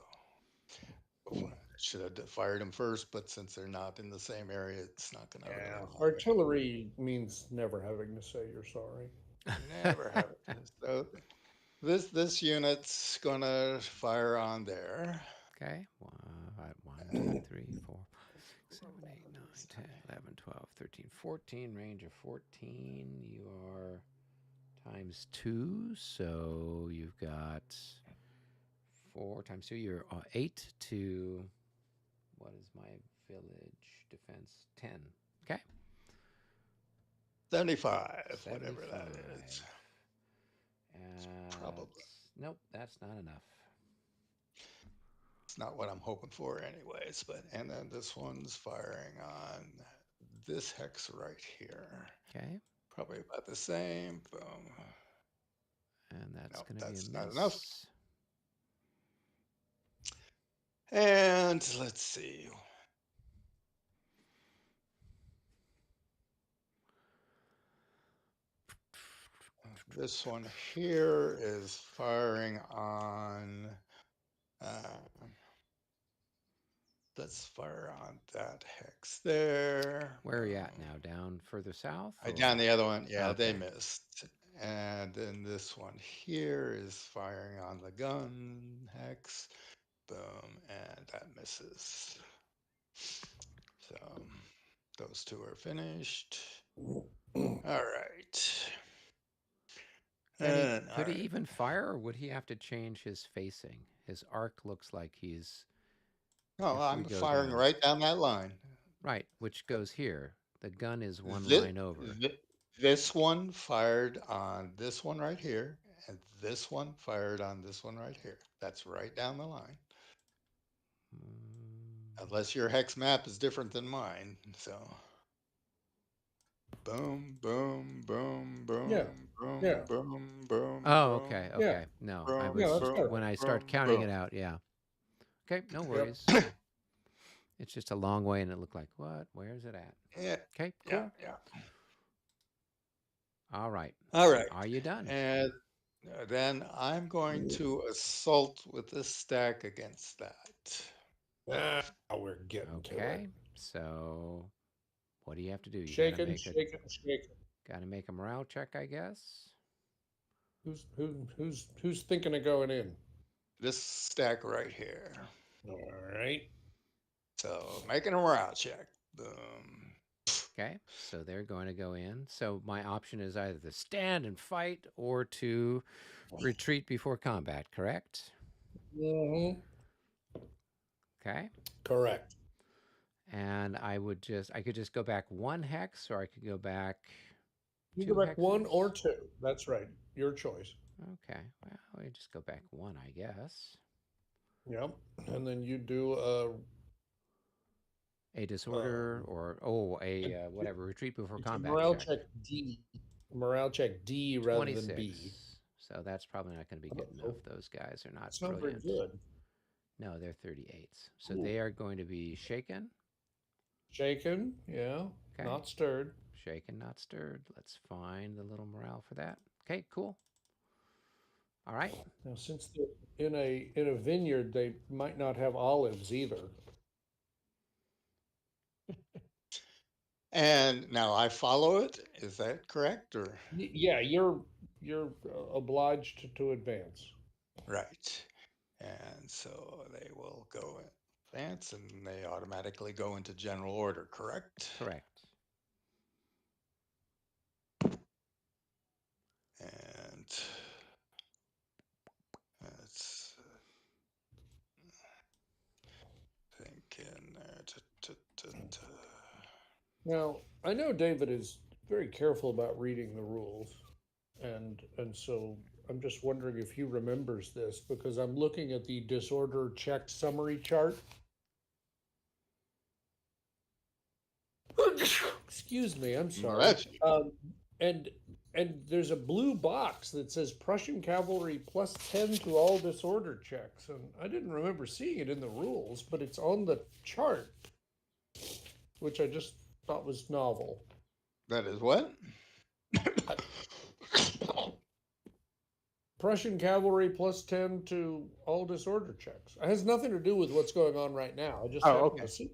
I should have fired them first, but since they're not in the same area, it's not gonna really Yeah, matter. artillery means never having to say you're sorry. Never have it. So this unit's gonna fire on there. Okay. 1, 2, 3, 4, 7, 8, 9, 10, 11, 12, 13, 14. Range of 14. You are times 2, so you've got 4 times 2. You're 8 to, what is my village defense? 10. Okay. 75, whatever that is. Probably. Nope, that's not enough. It's not what I'm hoping for anyways, and then this one's firing on this hex right here. Okay. Probably about the same. Boom. And that's Nope, going to be a that's miss. not enough. And let's see. This one here is firing on. Let's fire on that hex there. Where are you at now? Down further south? Down the other one. Yeah, Okay. they missed. And then this one here is firing on the gun hex. Boom, and that misses. So those two are finished. All right. Could he even fire, or would he have to change his facing? His arc looks like he's. No, I'm firing right down that line. Right, which goes here. The gun is one line over. This one fired on this one right here, and this one fired on this one right here. That's right down the line. Unless your hex map is different than mine. So boom, boom, boom, boom, Yeah. boom, Yeah. boom, boom. Oh, okay, Yeah. okay. No, I boom, was that's when I start counting it out. Yeah. Okay, no worries. It's just a long way, and it looked like what? Where's it at? Yeah. Okay, cool. Yeah. All right. All right. Are you done? And then I'm going to assault with this stack against that. Now we're getting to it. Okay. So, what do you have to do? You Shake gotta it, shake it, shake it. Gotta make a morale check, I guess. Who's thinking of going in? This stack right here. All right. So making a morale check. Boom. Okay, so they're going to go in. So my option is either to stand and fight or to retreat before combat, correct? Mm-hmm. Okay. Correct. And I could just go back one hex or I could go back You two go back one or hexes. two. That's right. Your choice. Okay, well, we just go back one, I guess. Yep. And then you do A disorder or, whatever, retreat before it's a combat morale check. check D. Morale check D rather than B. 26. So that's probably not going to be good enough. Oh, Those guys are not that's not very brilliant. good. No, they're 38s. So Ooh. they are going to be shaken. Shaken, yeah. Okay. Not stirred. Shaken, not stirred. Let's find the little morale for that. Okay, cool. All right. Now, since they're in a vineyard, they might not have olives either. And now I follow it. Is that correct? Or Yeah, you're obliged to advance. right. And so they will go advance and they automatically go into general order, correct? Correct. And let's think in there. Now, I know David is very careful about reading the rules, and so I'm just wondering if he remembers this because I'm looking at the disorder check summary chart. Excuse me, I'm No, sorry. that's And and there's a blue box that says Prussian cavalry plus 10 to all disorder checks, and I didn't remember seeing it in the rules, but it's on the chart, which I just thought was novel. that is what? Prussian cavalry plus 10 to all disorder checks. It has nothing to do with what's going on right now. I just Oh, happened okay. to see.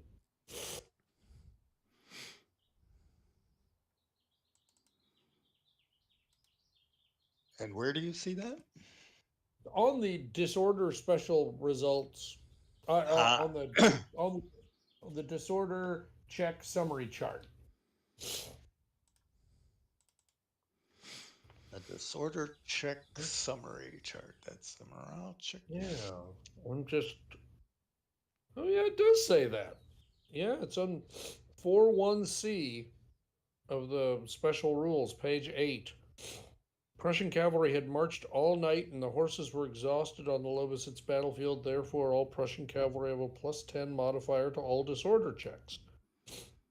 And where do you see that? On the disorder special results, Ah, on the disorder check summary chart. a disorder check summary chart. That's the morale check. Yeah, I'm just. Oh yeah, it does say that. Yeah, it's on 41C of the special rules, page 8. Prussian cavalry had marched all night and the horses were exhausted on the Lobositz battlefield. Therefore, all Prussian cavalry have a plus 10 modifier to all disorder checks.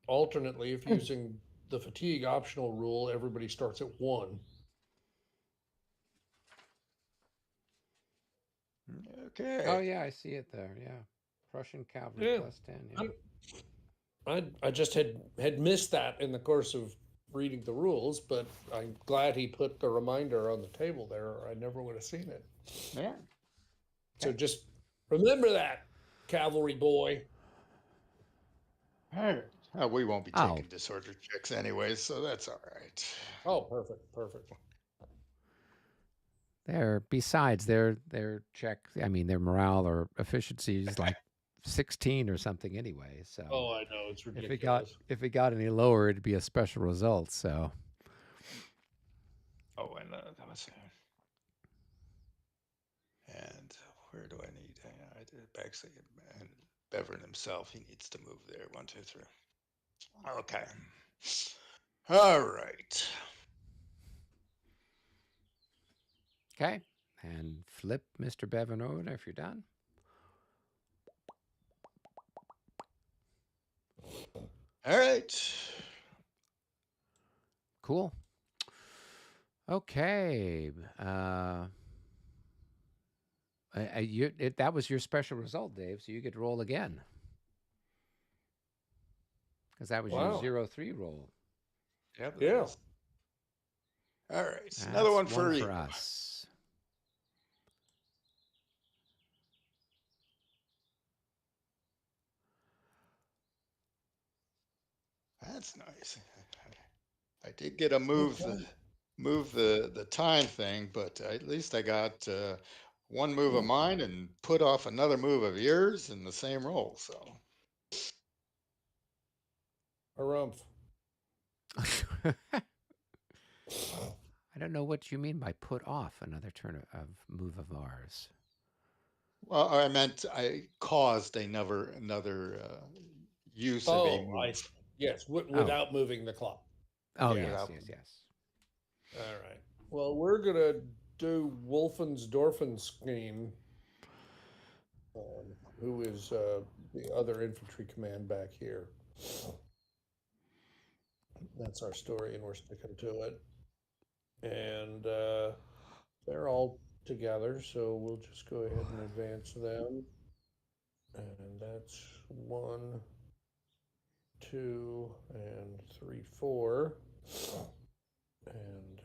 Alternately, if using the fatigue optional rule, everybody starts at 1. Okay. Oh, yeah, I see it there. Yeah. Prussian cavalry Yeah. plus 10. Yeah. I just had missed that in the course of reading the rules, but I'm glad he put the reminder on the table there, or I never would have seen it. Yeah. So just remember that, cavalry boy. All right. We won't be Oh. taking disorder checks anyway, so that's all right. Oh, perfect, perfect. Besides their check, I mean their morale or efficiency is like 16 or something anyway. So Oh, I know, it's ridiculous. if it got any lower, it'd be a special result. So Oh, and that was. And where do I need? I did actually, and Bevan himself, he needs to move there. 1, 2, 3. Okay. All right. okay, and flip Mr. Bevan over if you're done. All right. Cool. Okay. That was your special result, Dave. So you get to roll again because that was Wow. your 0-3 roll. Yeah. Yeah. All right. That's Another one for you. us. That's nice. I did get a move the time thing, but at least I got one move of mine and put off another move of yours in the same roll. So Harumph. I don't know what you mean by put off another turn of move of ours. Well, I meant I caused another use of a Oh, I see. move. Yes, Oh. without moving the clock. Oh, Yeah. yes, Without yes, yes. All right. Well, we're gonna do Wolfensdorfen scheme, who is the other infantry command back here. That's our story, and we're sticking to it. And they're all together, so we'll just go ahead and advance them. And that's 1, 2, and 3, 4. And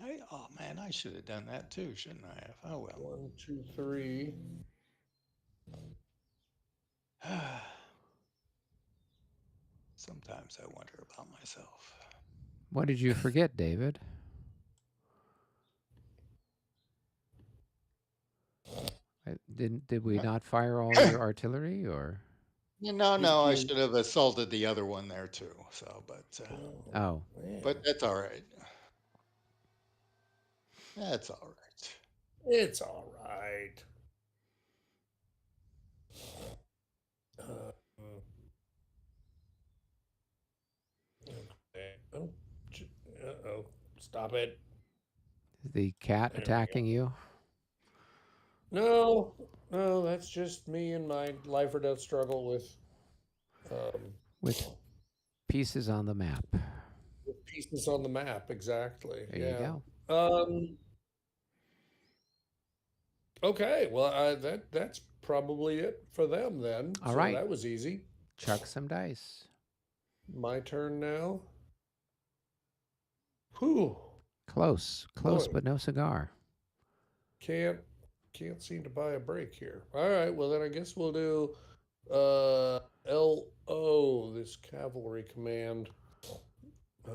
And oh man, I should have done that too, shouldn't I have? Oh well. 1, 2, 3. Sometimes I wonder about myself. What did you forget, David? Did we not fire all your artillery, or? No, I should have assaulted the other one there too. So, Oh, but that's all right. That's all right. It's all right. Okay. Oh, uh-oh. Stop it. is the cat There we attacking you? No, no, that's just me and my life or death struggle With pieces on the map. with pieces on the map. Exactly. There you go. Okay. Well, that's probably it for them then. All So right. that was easy. Chuck some dice. My turn now. Whew. Close, Boy. but no cigar. Can't seem to buy a break here. All right. Well, then I guess we'll do LO, this cavalry command. I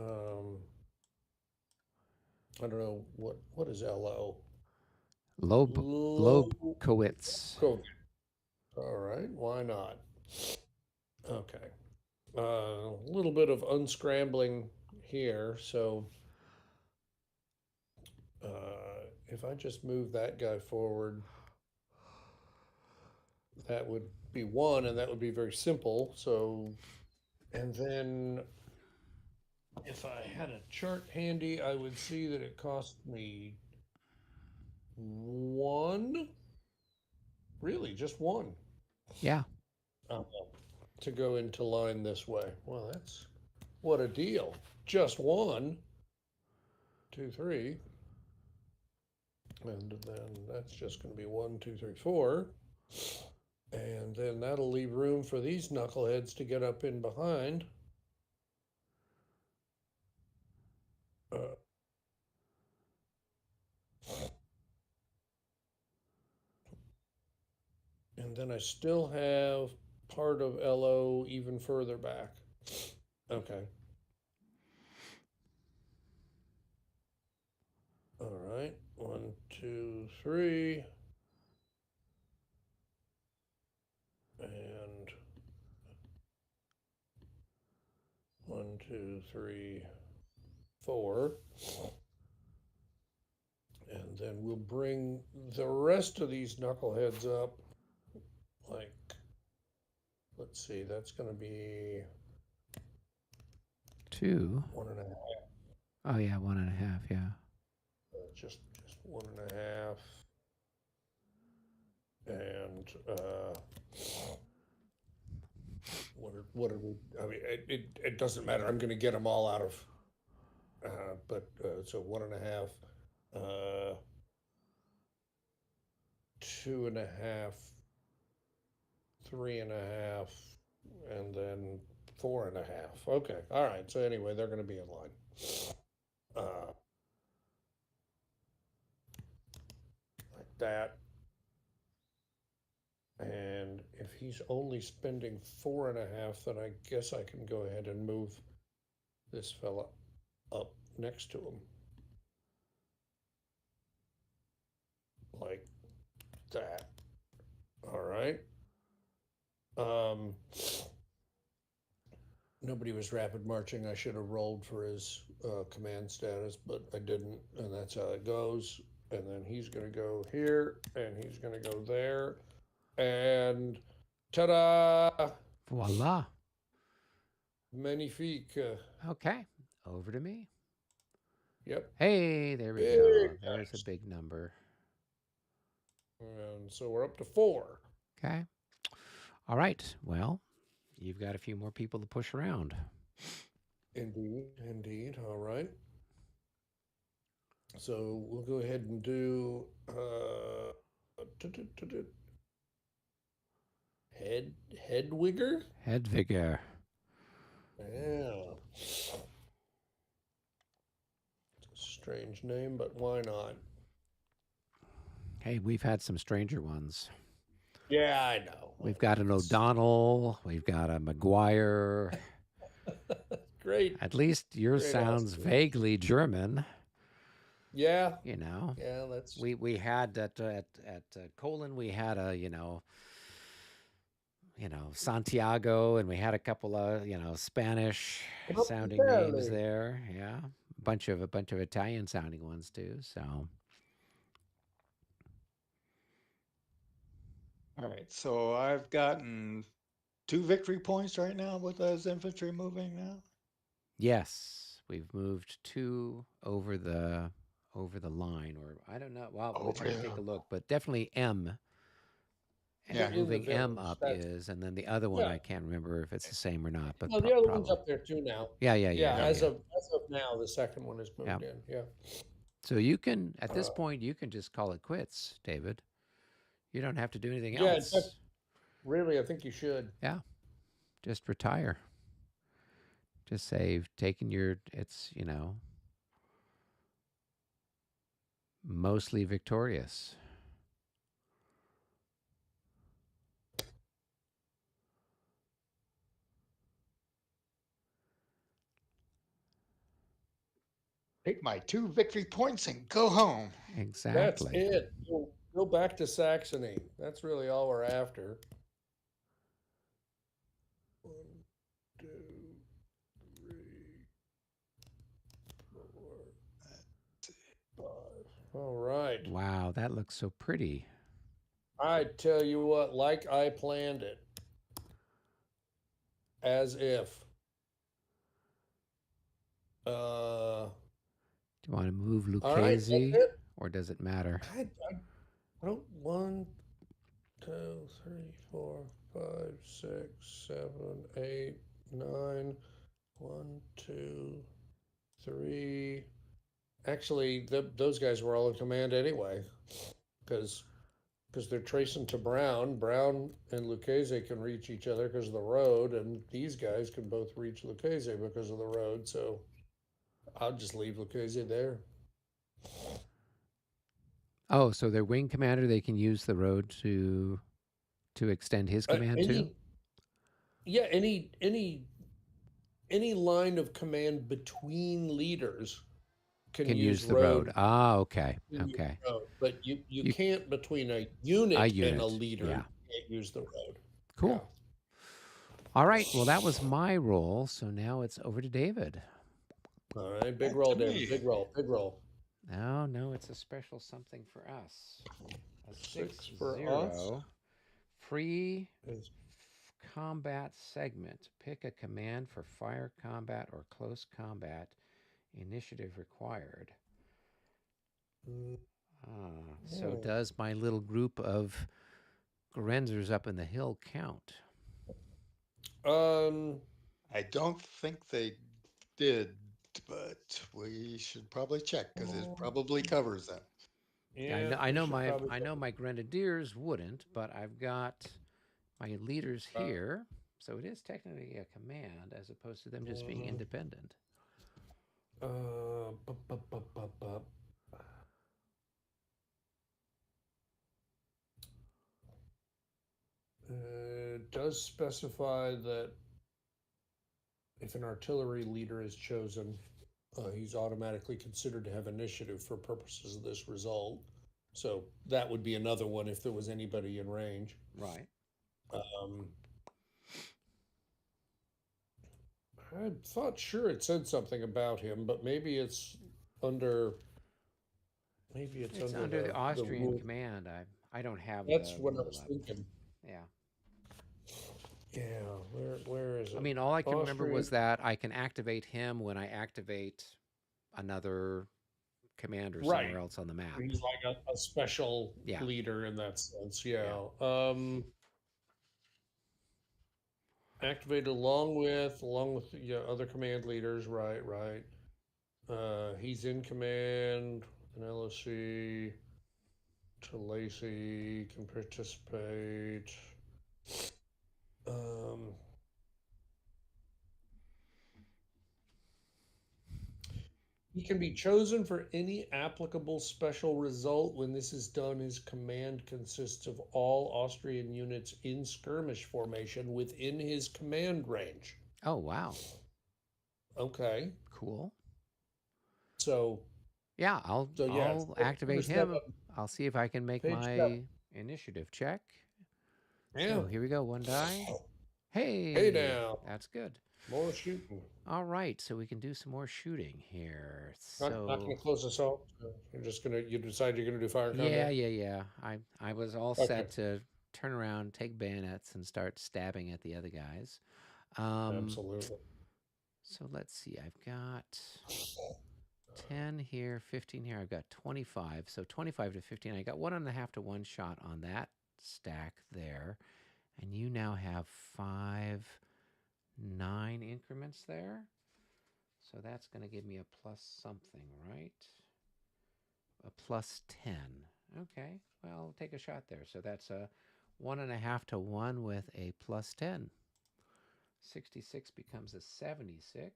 don't know what is LO. Lobkowitz. Cool. All right, why not? Okay. A little bit of unscrambling here. So if I just move that guy forward, that would be 1, and that would be very simple. So, and then if I had a chart handy, I would see that it cost me 1. Really, just 1. Yeah. To go into line this way. Well, that's what a deal. Just 1, 2, 3. And then that's just going to be 1, 2, 3, 4. And then that'll leave room for these knuckleheads to get up in behind. And then I still have part of LO even further back. Okay. All right. 1, 2, 3. And 1, 2, 3, 4. And then we'll bring the rest of these knuckleheads up. Like, let's see, that's going to be 2. 1.5. Oh yeah, 1.5. Yeah. Just 1.5. And what are we? I mean, it doesn't matter. I'm going to get them all out of. So 1.5, 2.5, 3.5, and then 4.5. Okay, all right. So anyway, they're going to be in line. Like that. And if he's only spending 4.5, then I guess I can go ahead and move this fella up next to him. Like that. All right. nobody was rapid marching. I should have rolled for his command status, but I didn't, and that's how it goes. And then he's going to go here, and he's going to go there, and ta-da! Voila. Magnifique. Okay. Over to me. Yep. Hey, there we Big go. There's a dice. big number. And so we're up to 4. Okay. All right. Well, you've got a few more people to push around. Indeed, indeed. All right. So we'll go ahead and do Hedwigger. Hedviger. Yeah. It's a strange name, but why not? Hey, we've had some stranger ones. Yeah, I know. We've got an O'Donnell. We've got a McGuire. Great. At least yours Great sounds Austin. vaguely German. Yeah. You know, Yeah, that's we had at Colon we had a Santiago, and we had a couple of Spanish sounding names Capitelli. there. Yeah, a bunch of Italian sounding ones too. So All right, so I've gotten 2 victory points right now with those infantry moving now. yes, we've moved 2 over the line, or I don't know. Well, let's Over. go take a look, but definitely M. Yeah. in the Moving M village. up That's is, and then the other one yeah. I can't remember if it's the same or not, but No, the other one's probably. up there too now. Yeah. Yeah, as of now, the second one is moved in. Yeah. So you can, at this point, you can just call it quits, David. You don't have to do anything Yeah, in fact, else. really, I think you should. Yeah, just retire. Just say you've taken your, it's, mostly victorious. Take my 2 victory points and go home. That's Exactly. it. Go back to Saxony. That's really all we're after. 1, 2, 3, 4, 5. All right. Wow, that looks so pretty. I tell you what, like I planned it. As if. Do you want to move All right, that's Lucchese, it. or does it matter? I don't 1, 2, 3, 4, 5, 6, 7, 8, 9. 1, 2, 3. Actually, those guys were all in command anyway, because they're tracing to Brown. Brown and Lucchese can reach each other because of the road, and these guys can both reach Lucchese because of the road. So I'll just leave Lucchese there. Oh, so their wing commander, they can use the road to extend his command to? Yeah, any line of command between leaders can use the road. Ah, okay. Okay. road, but you can't between a unit and a leader. Yeah. You can't use the road. Cool. Yeah. All right. Well, that was my roll. So now it's over to David. All right, big Back roll, to David. me. Big roll, big roll. No, it's a special something for us. A 6 for 6-0 us. free Is combat segment. Pick a command for fire combat or close combat. Initiative required. So does my little group of Grenzers up in the hill count? I don't think they did, but we should probably check because it probably covers them. yeah, I know we should probably go. my Grenadiers wouldn't, but I've got my leaders here, so it is technically a command as opposed to them just being independent. It does specify that if an artillery leader is chosen, he's automatically considered to have initiative for purposes of this result. So that would be another one if there was anybody in range. Right. I thought sure it said something about him, but maybe it's under It's under the the Austrian rule. command. I don't have That's the what I rule was up. thinking. Yeah. Yeah, where is I it? mean, all I can remember Austrian. was that I can activate him when I activate another commander Right. somewhere else on the map. He's like a special Yeah. leader in that sense. Yeah. Yeah. Activated along with yeah, other command leaders. Right, right. He's in command. An LSC. To Lacey can participate. Um, he can be chosen for any applicable special result. When this is done, his command consists of all Austrian units in skirmish formation within his command range. Oh, wow. Okay, Cool. so Yeah, yeah, it's I'll number activate him. 7, I'll see if I can make page 7. my initiative check. Yeah. So here we go. One die. Hey Hey, now, that's good. more shooting. All right, so we can do some more shooting here. Not going So to close this out. You decide you're going to do fire combat. yeah. I was all Okay, set to turn around, take bayonets, and start stabbing at the other guys. absolutely. So let's see. I've got 10 here, 15 here. I've got 25. So 25 to 15. I got 1.5 to 1 shot on that stack there. And you now have 5, 9 increments there. So that's going to give me a plus something, right? A plus 10. Okay, well, I'll take a shot there. So that's a 1.5 to 1 with a plus 10. 66 becomes a 76.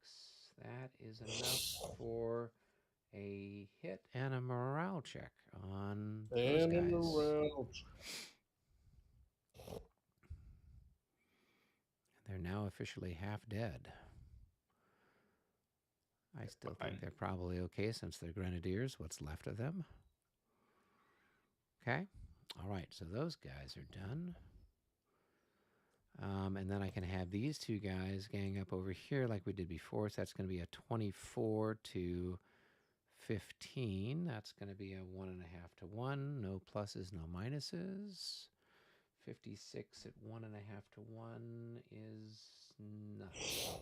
That is enough for a hit and a morale check on those And guys. in the round. They're now officially half dead. I still think they're probably okay since they're grenadiers, what's left of them. Okay. All right, so those guys are done. And then I can have these two guys gang up over here like we did before. So that's going to be a 24 to 15. That's going to be a 1.5 to 1. No pluses, no minuses. 56 at 1.5 to 1 is nothing.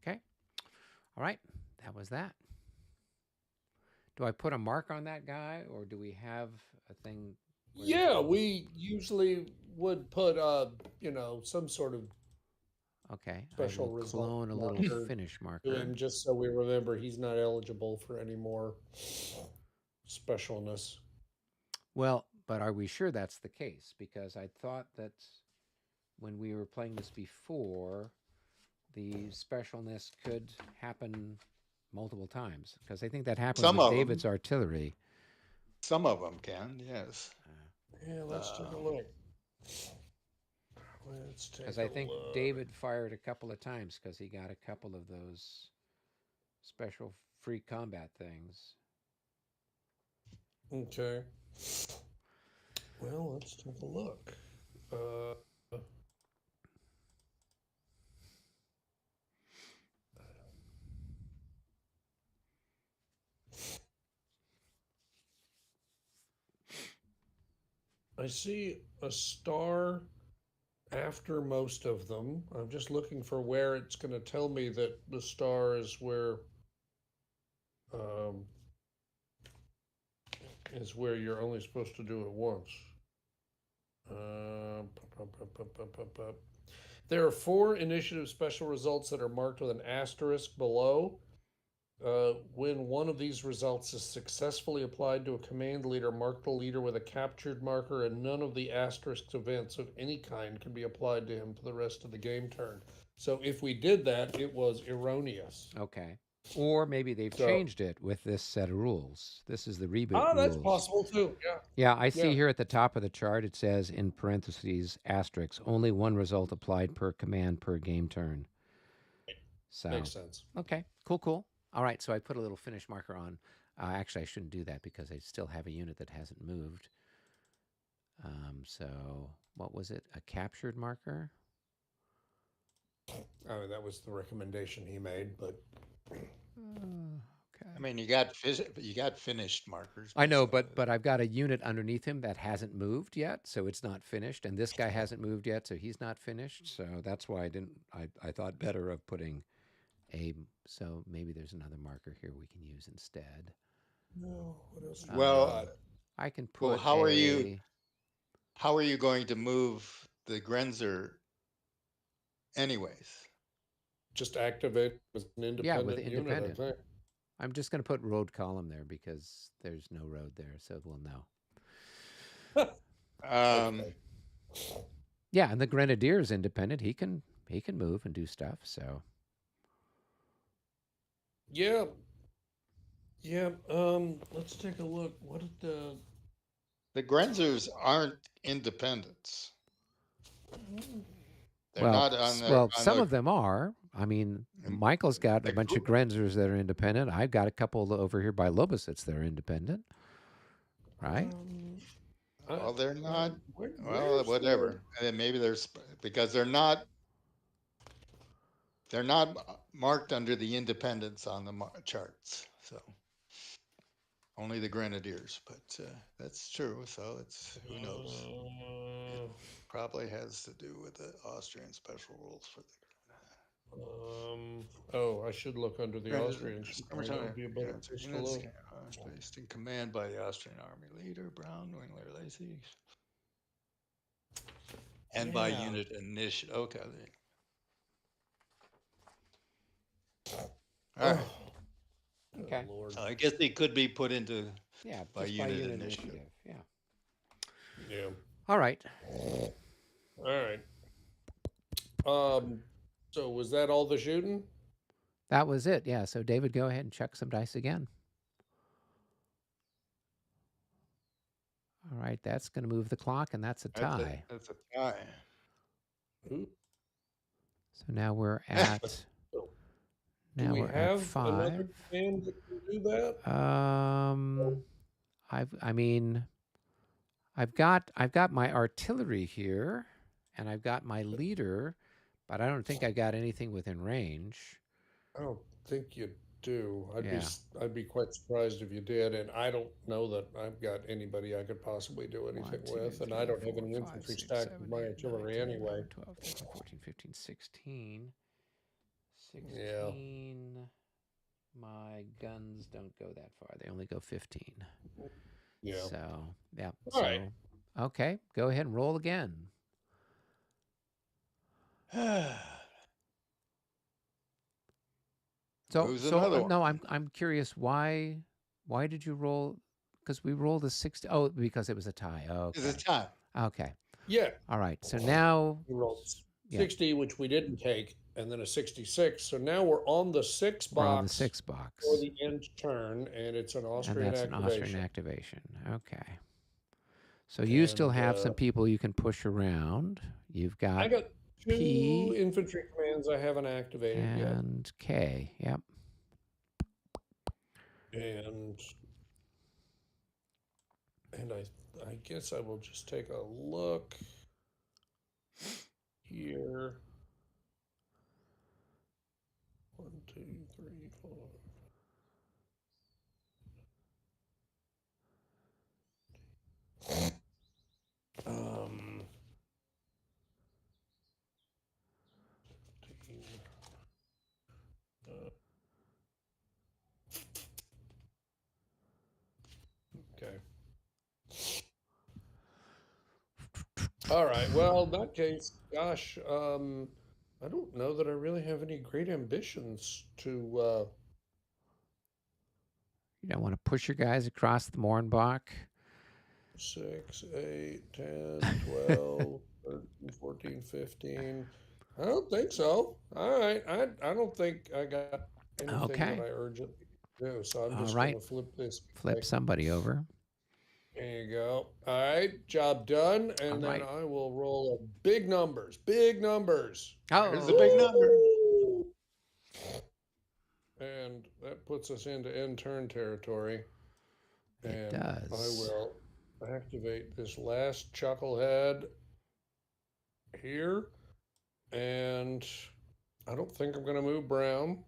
Okay. All right. That was that. Do I put a mark on that guy, or do we have a thing? Yeah, we usually would put some sort of Okay. special I will result clone a little marker finish to marker. him just so we remember he's not eligible for any more specialness. Well, but are we sure that's the case? Because I thought that when we were playing this before, the specialness could happen multiple times. Because I think that happened Some with of them. David's artillery. Some of them can, yes. Yeah, let's take a look. Let's take Because a I think look. David fired a couple of times because he got a couple of those special free combat things. Okay. Well, let's take a look. I see a star after most of them. I'm just looking for where it's going to tell me that the star is where you're only supposed to do it once. There are 4 initiative special results that are marked with an asterisk below. When one of these results is successfully applied to a command leader, mark the leader with a captured marker, and none of the asterisk events of any kind can be applied to him for the rest of the game turn. So if we did that, it was erroneous. Okay. Or maybe they've changed it with this set of rules. This is the reboot That's rules. possible too. Yeah. Yeah, I see here at the top of the chart it says in parentheses asterisk only one result applied per command per game turn. So Makes sense. okay, cool. All right, so I put a little finish marker on. Actually, I shouldn't do that because I still have a unit that hasn't moved. So what was it? A captured marker? I mean, that was the recommendation he made, but I Okay. mean, you got finished markers. I know, Beside but I've got a unit underneath him that hasn't moved yet, so it's not finished, and this guy hasn't moved yet, so he's not finished. So that's why I didn't. I thought better of putting a. So maybe there's another marker here we can use instead. no, what else we Well, got? I can well, put a. how are you going to move the Grenzer anyways? Just activate as an Yeah, with independent unit, I independent. think. I'm just going to put road column there because there's no road there, so we'll know. Um, Okay. Yeah, and the grenadier is independent. He can move and do stuff. So Yeah. Yeah. Let's take a look. What did the Grenzers aren't independents. They're well, not on well, on some their of them are. I mean, um, Michael's got a the bunch of group. Grenzers that are independent. I've got a couple over here by Lobositz that are independent, right? um Well, they're not. Well, where's the whatever. And then maybe there's because they're not marked under the independents on the charts. So only the Grenadiers, but that's true. So it's who knows. It uh, probably has to do with the Austrian special rules for the oh, I should look under the Austrians. Probably that would be a better place to units look. placed in command by the Austrian army leader, Brown, Wingler, Lacey, and by Yeah. unit initiative. Okay. All right. Oh, Okay. Lord. So I guess they could be put into Yeah, by just by unit unit initiative. Yeah. Yeah. All right. All right. So was that all the shooting? That was it. Yeah. So David, go ahead and check some dice again. All right. That's going to move the clock, and that's a tie. That's a tie. Ooh. So now we're at. So, do Now we we're at have another 5. command that can do that? I mean, I've got my artillery here, and I've got my leader, but I don't think I got anything within range. I don't think you do. Yeah. I'd be quite surprised if you did, and I don't know that I've got anybody I could possibly do anything 1, 2, with, and 3, I don't 4, have any 5, infantry 6, stacked 7, with my 8, 9, artillery 10, anyway. 11, 12, 13, 14, 15, 16. Yeah. 16. My guns don't go that far. They only go 15. Yeah. So, yeah. All right. Okay, go ahead and roll again. Who's another one? No, I'm curious why did you roll? Because we rolled a 60. Oh, because it was a tie. It's a Okay. tie. Okay. Yeah. All right. So now We rolled Yeah. 60, which we didn't take, and then a 66. So now we're on the 6 we're on the box 6 box. for the end turn, and it's an And Austrian that's an Austrian activation. activation. Okay. So you still And, have some people you can push around. You've I got got 2 P infantry commands I haven't activated yet. and K. Yep. And I guess I will just take a look here. 1, 2, 3, 4. Um, 15, okay. All right. Well, in that case, gosh, I don't know that I really have any great ambitions to. You don't want to push your guys across the Mornbach. 6, 8, 10, 12, 13, 14, 15. I don't think so. All right. I don't think I got anything Okay. that I urgently do. So I'm All just right. going to flip this. Flip somebody over. There you go. All right. Job done. And All then right. I will roll a big numbers. Big numbers. Here's the big number. Woo! And that puts us into end turn territory. It And I does. will activate this last chucklehead here. And I don't think I'm going to move Brown.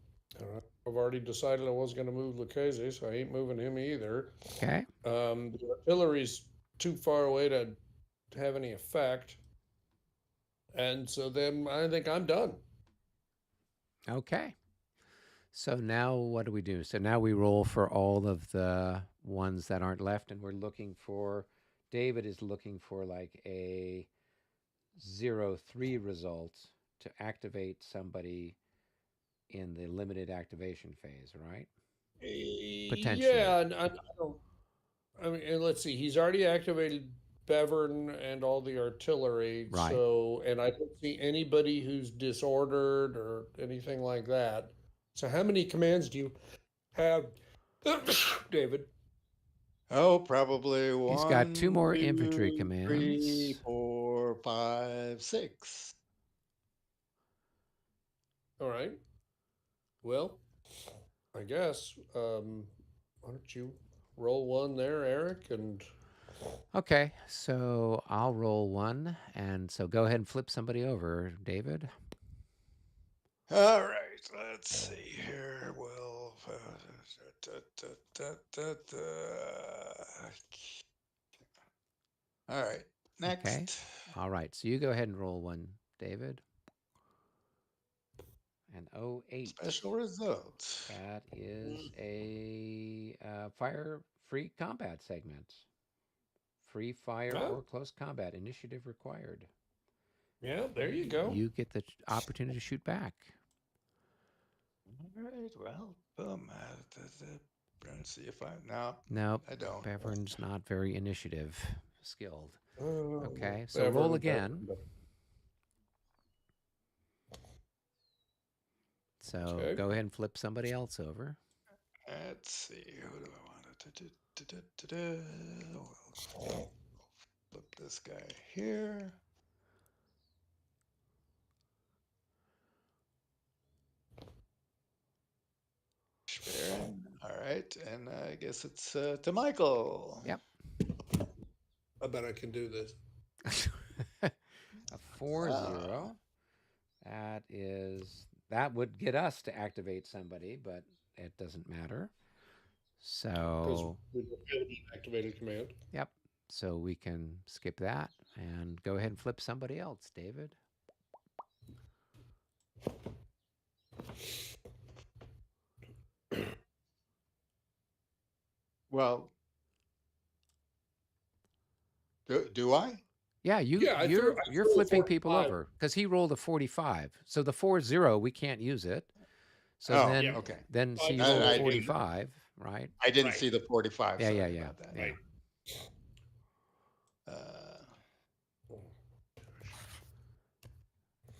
I've already decided I was going to move Lucchese, so I ain't moving him either. Okay. The artillery's too far away to have any effect. And so then I think I'm done. Okay. So now what do we do? So now we roll for all of the ones that aren't left, and we're looking for. David is looking for like a 0-3 result to activate somebody in the limited activation phase, right? Potentially. Yeah, and I don't. I mean, and let's see. He's already activated Bevern and all the artillery. Right. So, and I don't see anybody who's disordered or anything like that. So, how many commands do you have, David? Oh, probably He's got 2 1, more infantry 2, 3, commands. 4, 5, 6. All right. Well, I guess. Why don't you roll one there, Eric? And Okay, so I'll roll one, and so go ahead and flip somebody over, David. All right, let's see here. Well, all right, next. Okay. All right, so you go ahead and roll one, David. And 08. Special results. That is a fire free combat segment. Free fire Oh. or close combat initiative required. yeah, there you go. You get the opportunity to shoot back. All right, well, boom. Let's see if I now. Nope. I don't. Bevern's not very initiative skilled. Oh, Okay, so roll again. So Okay. go ahead and flip somebody else over. Let's see. Who do I want to? We'll flip this guy here. Schwerin. All right, and I guess it's to Michael. Yep. I bet I can do this. A 4-0. That would get us to activate somebody, but it doesn't matter. So we don't activated command. Yep. So we can skip that and go ahead and flip somebody else, David. Well, do I? Yeah, you're flipping people over because he rolled a 45. So the 4-0, we can't use it. So okay. Then so you roll a 45, right? I didn't see the 45. Yeah. Right.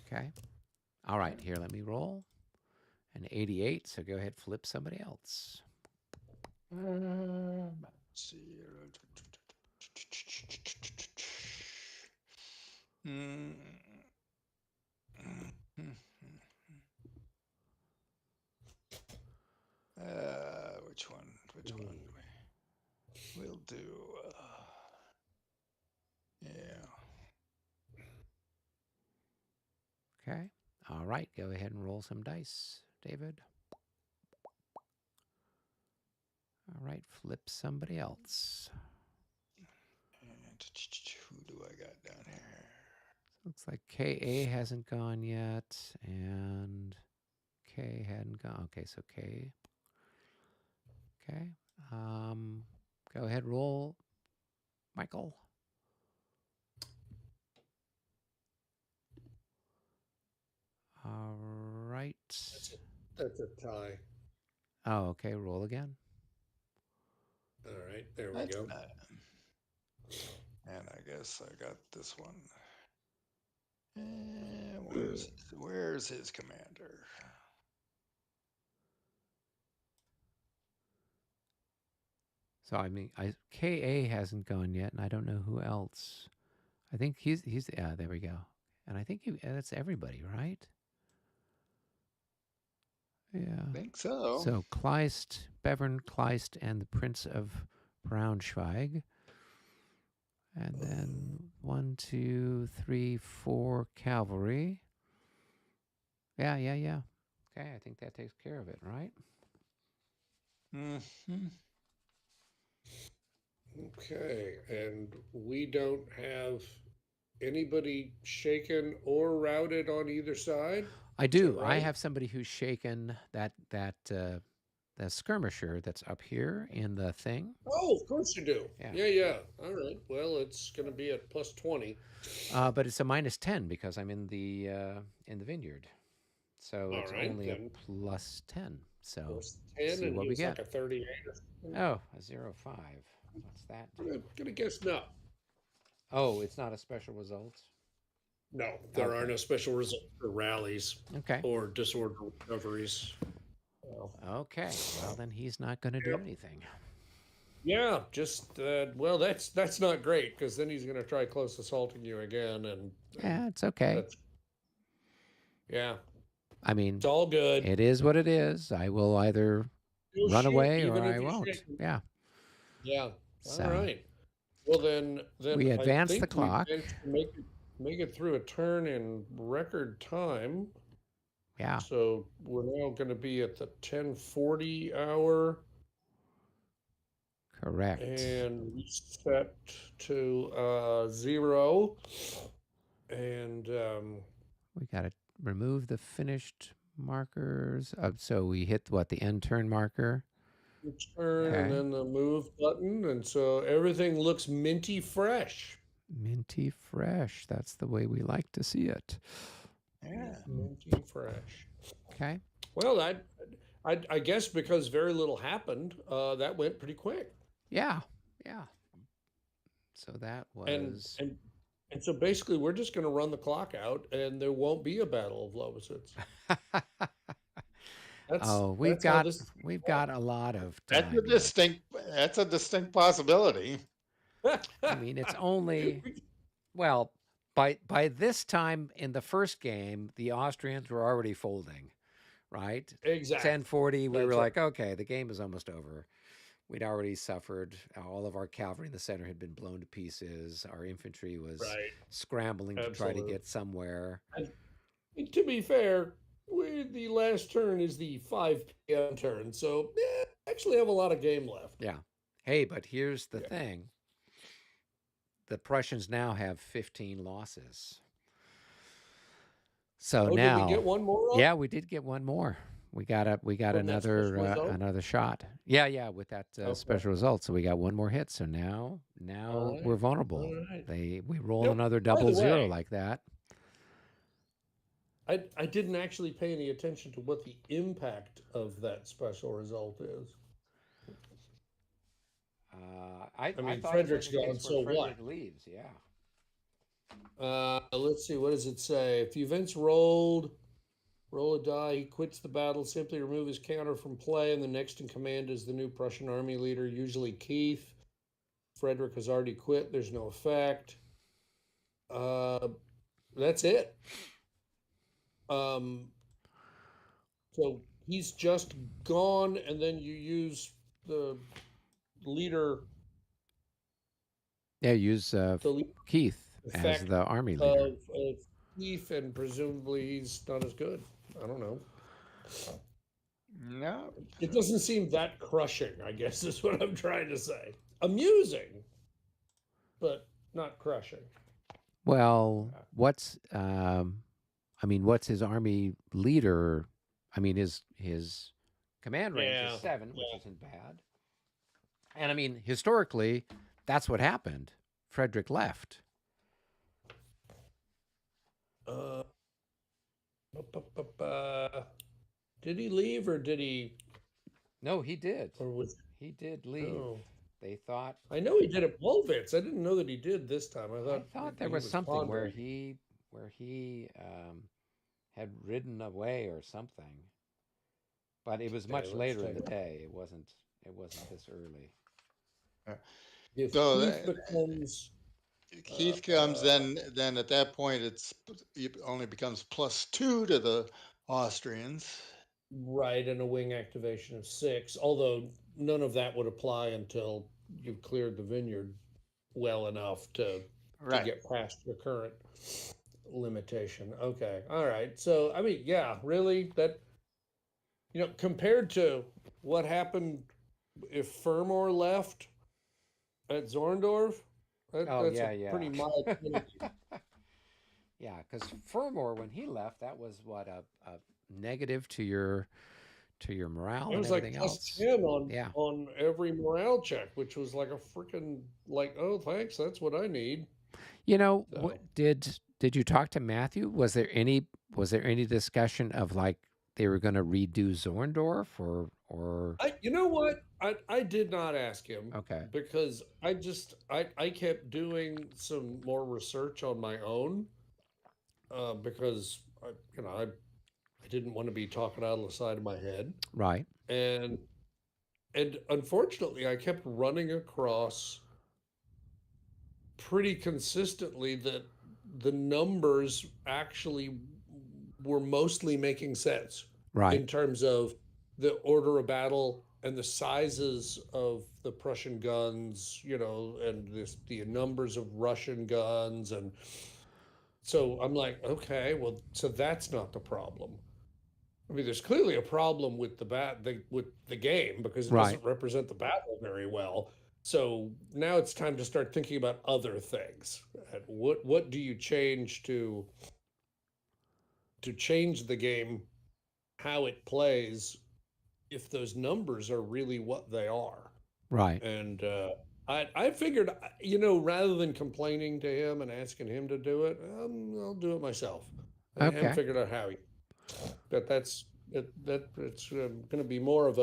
Okay. All right, here, let me roll. An 88, so go ahead, flip somebody else. Let's see. Which one? Which one? We'll do. Yeah. Okay. All right, go ahead and roll some dice, David. All right, flip somebody else. And who do I got down here? Looks like KA hasn't gone yet, and K hadn't gone. Okay, so K. Okay. Go ahead, roll, Michael. All right. That's a tie. Oh, okay. Roll again. All right, there we go. And I guess I got this one. And where's his commander? So I mean, KA hasn't gone yet, and I don't know who else. I think he's yeah. There we go. And I think that's everybody, right? Yeah. I think so. So Kleist, Bevern, Kleist, and the Prince of Braunschweig. And then 1, 2, 3, 4 cavalry. Yeah, yeah, yeah. Okay, I think that takes care of it, right? Hmm. Okay, and we don't have anybody shaken or routed on either side. I Is that do. I right? have somebody who's shaken the skirmisher that's up here in the thing. Oh, of course you do. Yeah. Yeah, yeah. All right. Well, it's going to be at plus 20. But it's a -10 because I'm in the vineyard. So All it's right, only a then +10. So plus 10, see and what we he's get. like a 38 or something. Oh, a 0.5. What's that do? I'm going to guess no. Oh, it's not a special result. No, there are Okay. no special results for rallies Okay. or disorder recoveries. Well, Okay. Well, then he's not going to do yep. anything. Yeah, just well, that's not great because then he's going to try close assaulting you again, and Yeah, it's okay. that's yeah, I mean, it's all good. it is what it is. I will either You'll run shoot away or even if I you're won't. shaking. Yeah. Yeah. All So right. Well, then we I advance the think we clock. managed to make it through a turn in record time. Yeah. So we're now going to be at the 10:40 hour Correct. and reset to 0. And We got to remove the finished markers. So we hit what, the end turn marker? turn and Okay. then the move button. And so everything looks minty fresh. Minty fresh. That's the way we like to see it. Yeah. Minty fresh. Okay. Well, I guess because very little happened, that went pretty quick. Yeah. Yeah. So that And was. and and so basically, we're just going to run the clock out, and there won't be a battle of Lobositz. That's Oh, we've that's how got this is we've got a lot of That's a time yet. distinct possibility. I mean, it's only, well, by this time in the first game, the Austrians were already folding, right? Exactly. 10:40, we That's were right. like, okay, the game is almost over. We'd already suffered. All of our cavalry in the center had been blown to pieces. Our infantry was Right. scrambling to try to Absolutely. get somewhere. And to be fair, the last turn is the 5 p.m. turn, so actually have a lot of game left. Yeah. Hey, but here's the Yeah. thing. The Prussians now have 15 losses. So Oh, did we get now, one more off yeah, we did get one more. We got from that special result? another shot. Yeah, yeah, with that Okay. special result. So we got one more hit. So All now right. we're vulnerable. All right. We roll Yep. another By the double zero way, like that. I didn't actually pay any attention to what the impact of that special result is. I mean, thought Frederick's it was in the gone, case so where what? Frederick leaves. Yeah. Let's see, what does it say? If the event's rolled, roll a die, he quits the battle, simply remove his counter from play, and the next in command is the new Prussian army leader, usually Keith. Frederick has already quit, there's no effect. That's it. So he's just gone, and then you use the leader. Yeah, use Keith as the army leader. Of Keith, and presumably he's not as good. I don't know. No. It doesn't seem that crushing, I guess is what I'm trying to say. Amusing, but not crushing. Well, what's what's his army leader? I mean, his command range is 7, which isn't bad. And I mean, historically, that's what happened. Frederick left. Did he leave or did he? No, he did. Or was he did leave? Oh. They thought. I know he did at Wolvitz. I didn't know that he did this time. I thought there was something where he had ridden away or something. But it was much later in the day. It wasn't this early. If So Keith becomes Keith comes, then at that point it only becomes +2 to the Austrians. right, and a wing activation of 6. Although none of that would apply until you've cleared the vineyard well enough to get past your current limitation. Okay. All right. So, I mean, yeah, really, that, compared to what happened if Furmore left at Zorndorf, Oh that's a yeah, yeah. pretty mild penalty. Yeah, because Furmore, when he left, that was what a negative to your morale It and was like everything plus else. 10 on Yeah. on every morale check, which was like a freaking like, oh, thanks, that's what I need. What So, did you talk to Matthew? Was there any discussion of like they were going to redo Zorndorf or you know what? I did not ask him okay, because I kept doing some more research on my own because I didn't want to be talking out of the side of my head. right, And unfortunately I kept running across pretty consistently that the numbers actually were mostly making sense right, in terms of the order of battle and the sizes of the Prussian guns, and the numbers of Russian guns. And so I'm like, okay, well, so that's not the problem. I mean, there's clearly a problem with with the game because it right, doesn't represent the battle very well. So now it's time to start thinking about other things. And what do you change to change the game, how it plays, if those numbers are really what they are? right. And I figured, rather than complaining to him and asking him to do it, I'll do it myself. I haven't Okay, figured out how yet. But that it's going to be more of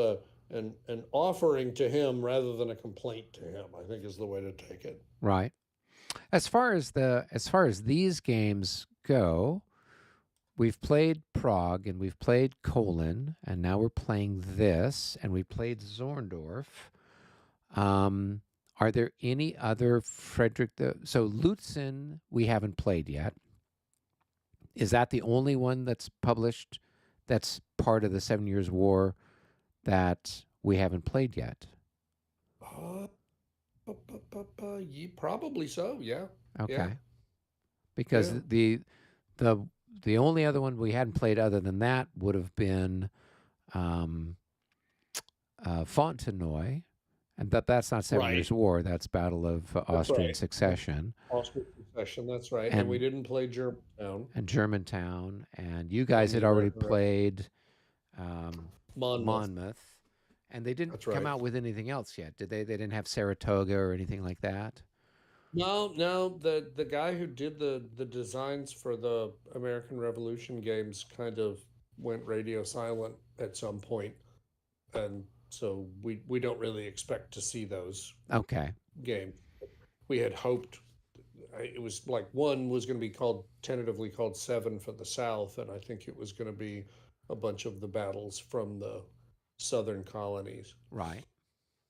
an offering to him rather than a complaint to him, I think, is the way to take it. right. As far as these games go, we've played Prague and we've played Colon, and now we're playing this, and we played Zorndorf. Um, are there any other so Lutzen we haven't played yet. Is that the only one that's published that's part of the 7 Years' War that we haven't played yet? Uh, Probably so. Yeah. Yeah. Okay. Because Yeah. the the only other one we hadn't played other than that would have been um, Fontenoy, and that's not 7 Years' Right. War. That's Battle of That's Austrian right. That's Succession Austrian succession. That's right. And we and didn't play Germantown Germantown, and you and guys the had already American Revolution. played um, Monmouth. Monmouth, and they didn't That's come right. out with anything else yet, did they? They didn't have Saratoga or anything like that. No, no, the guy who did the designs for the American Revolution games kind of went radio silent at some point, and so we don't really expect to see those Okay, games. We had hoped it was like one was going to be called tentatively called Seven for the South, and I think it was going to be a bunch of the battles from the southern colonies. right,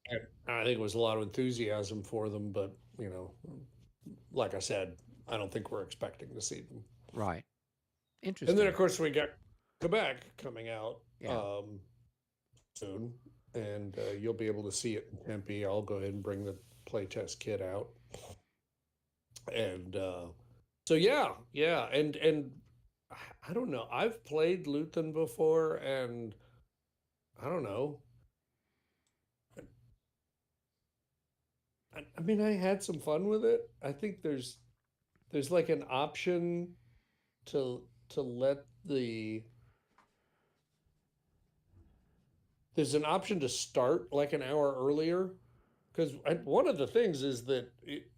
And I think it was a lot of enthusiasm for them, but like I said, I don't think we're expecting to see them. right. And then, Interesting. of course, we got Quebec coming out Yeah, soon, and you'll be able to see it in Tempe. I'll go ahead and bring the playtest kit out, and so yeah, yeah, and I don't know. I've played Luton before, and I don't know. I mean, I had some fun with it. I think there's like an option to let there's an option to start like an hour earlier because one of the things is that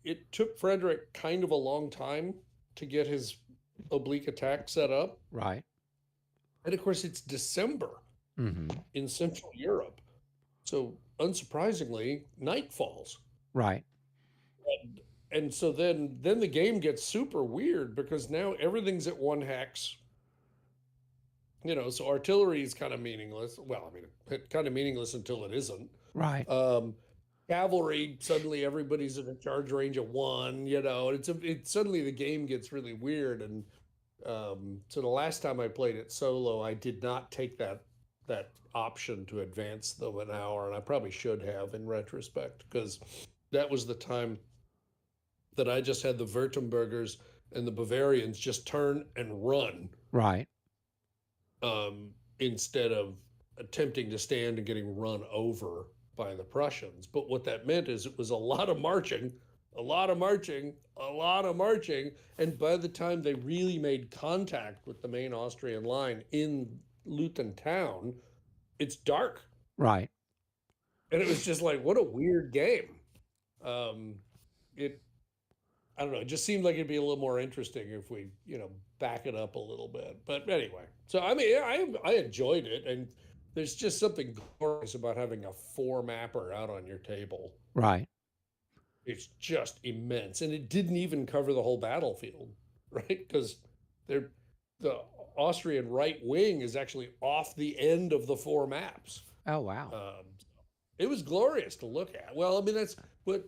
it took Frederick kind of a long time to get his oblique attack set up, right. and of course it's December Mm-hmm. in Central Europe, so unsurprisingly night falls. Right. And so then the game gets super weird because now everything's at 1 hex. So artillery is kind of meaningless. Well, I mean, it kind of meaningless until it isn't. Right. Um, Cavalry, suddenly everybody's at a charge range of 1. And suddenly the game gets really weird. And so the last time I played it solo, I did not take that option to advance them an hour, and I probably should have in retrospect because that was the time that I just had the Württembergers and the Bavarians just turn and run Right. instead of attempting to stand and getting run over by the Prussians. But what that meant is it was a lot of marching, a lot of marching, a lot of marching. And by the time they really made contact with the main Austrian line in Luton town, it's dark. Right. And it was just like, what a weird game. Um, it, I don't know, it just seemed like it'd be a little more interesting if we, back it up a little bit. But anyway, so I mean, I enjoyed it, and there's just something glorious about having a four mapper out on your table. Right. It's just immense, and it didn't even cover the whole battlefield, right? Because they're the Austrian right wing is actually off the end of the four maps. Oh, wow. It was glorious to look at. Well, I mean, that's what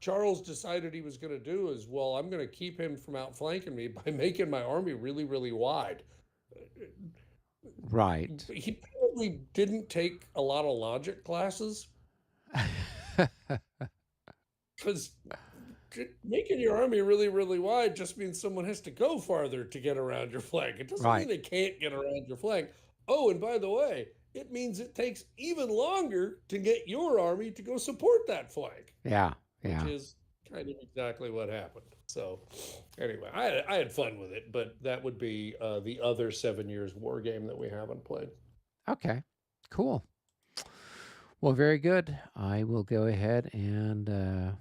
Charles decided he was going to do is, well, I'm going to keep him from outflanking me by making my army really, really wide. Right. He probably didn't take a lot of logic classes because making your army really, really wide just means someone has to go farther to get around your flank. It doesn't mean Right. they can't get around your flank. Oh, and by the way, it means it takes even longer to get your army to go support that flank, Yeah. which Yeah. is kind of exactly what happened. So, anyway, I had fun with it, but that would be the other 7 Years War game that we haven't played. Okay. Cool. Well, very good. I will go ahead and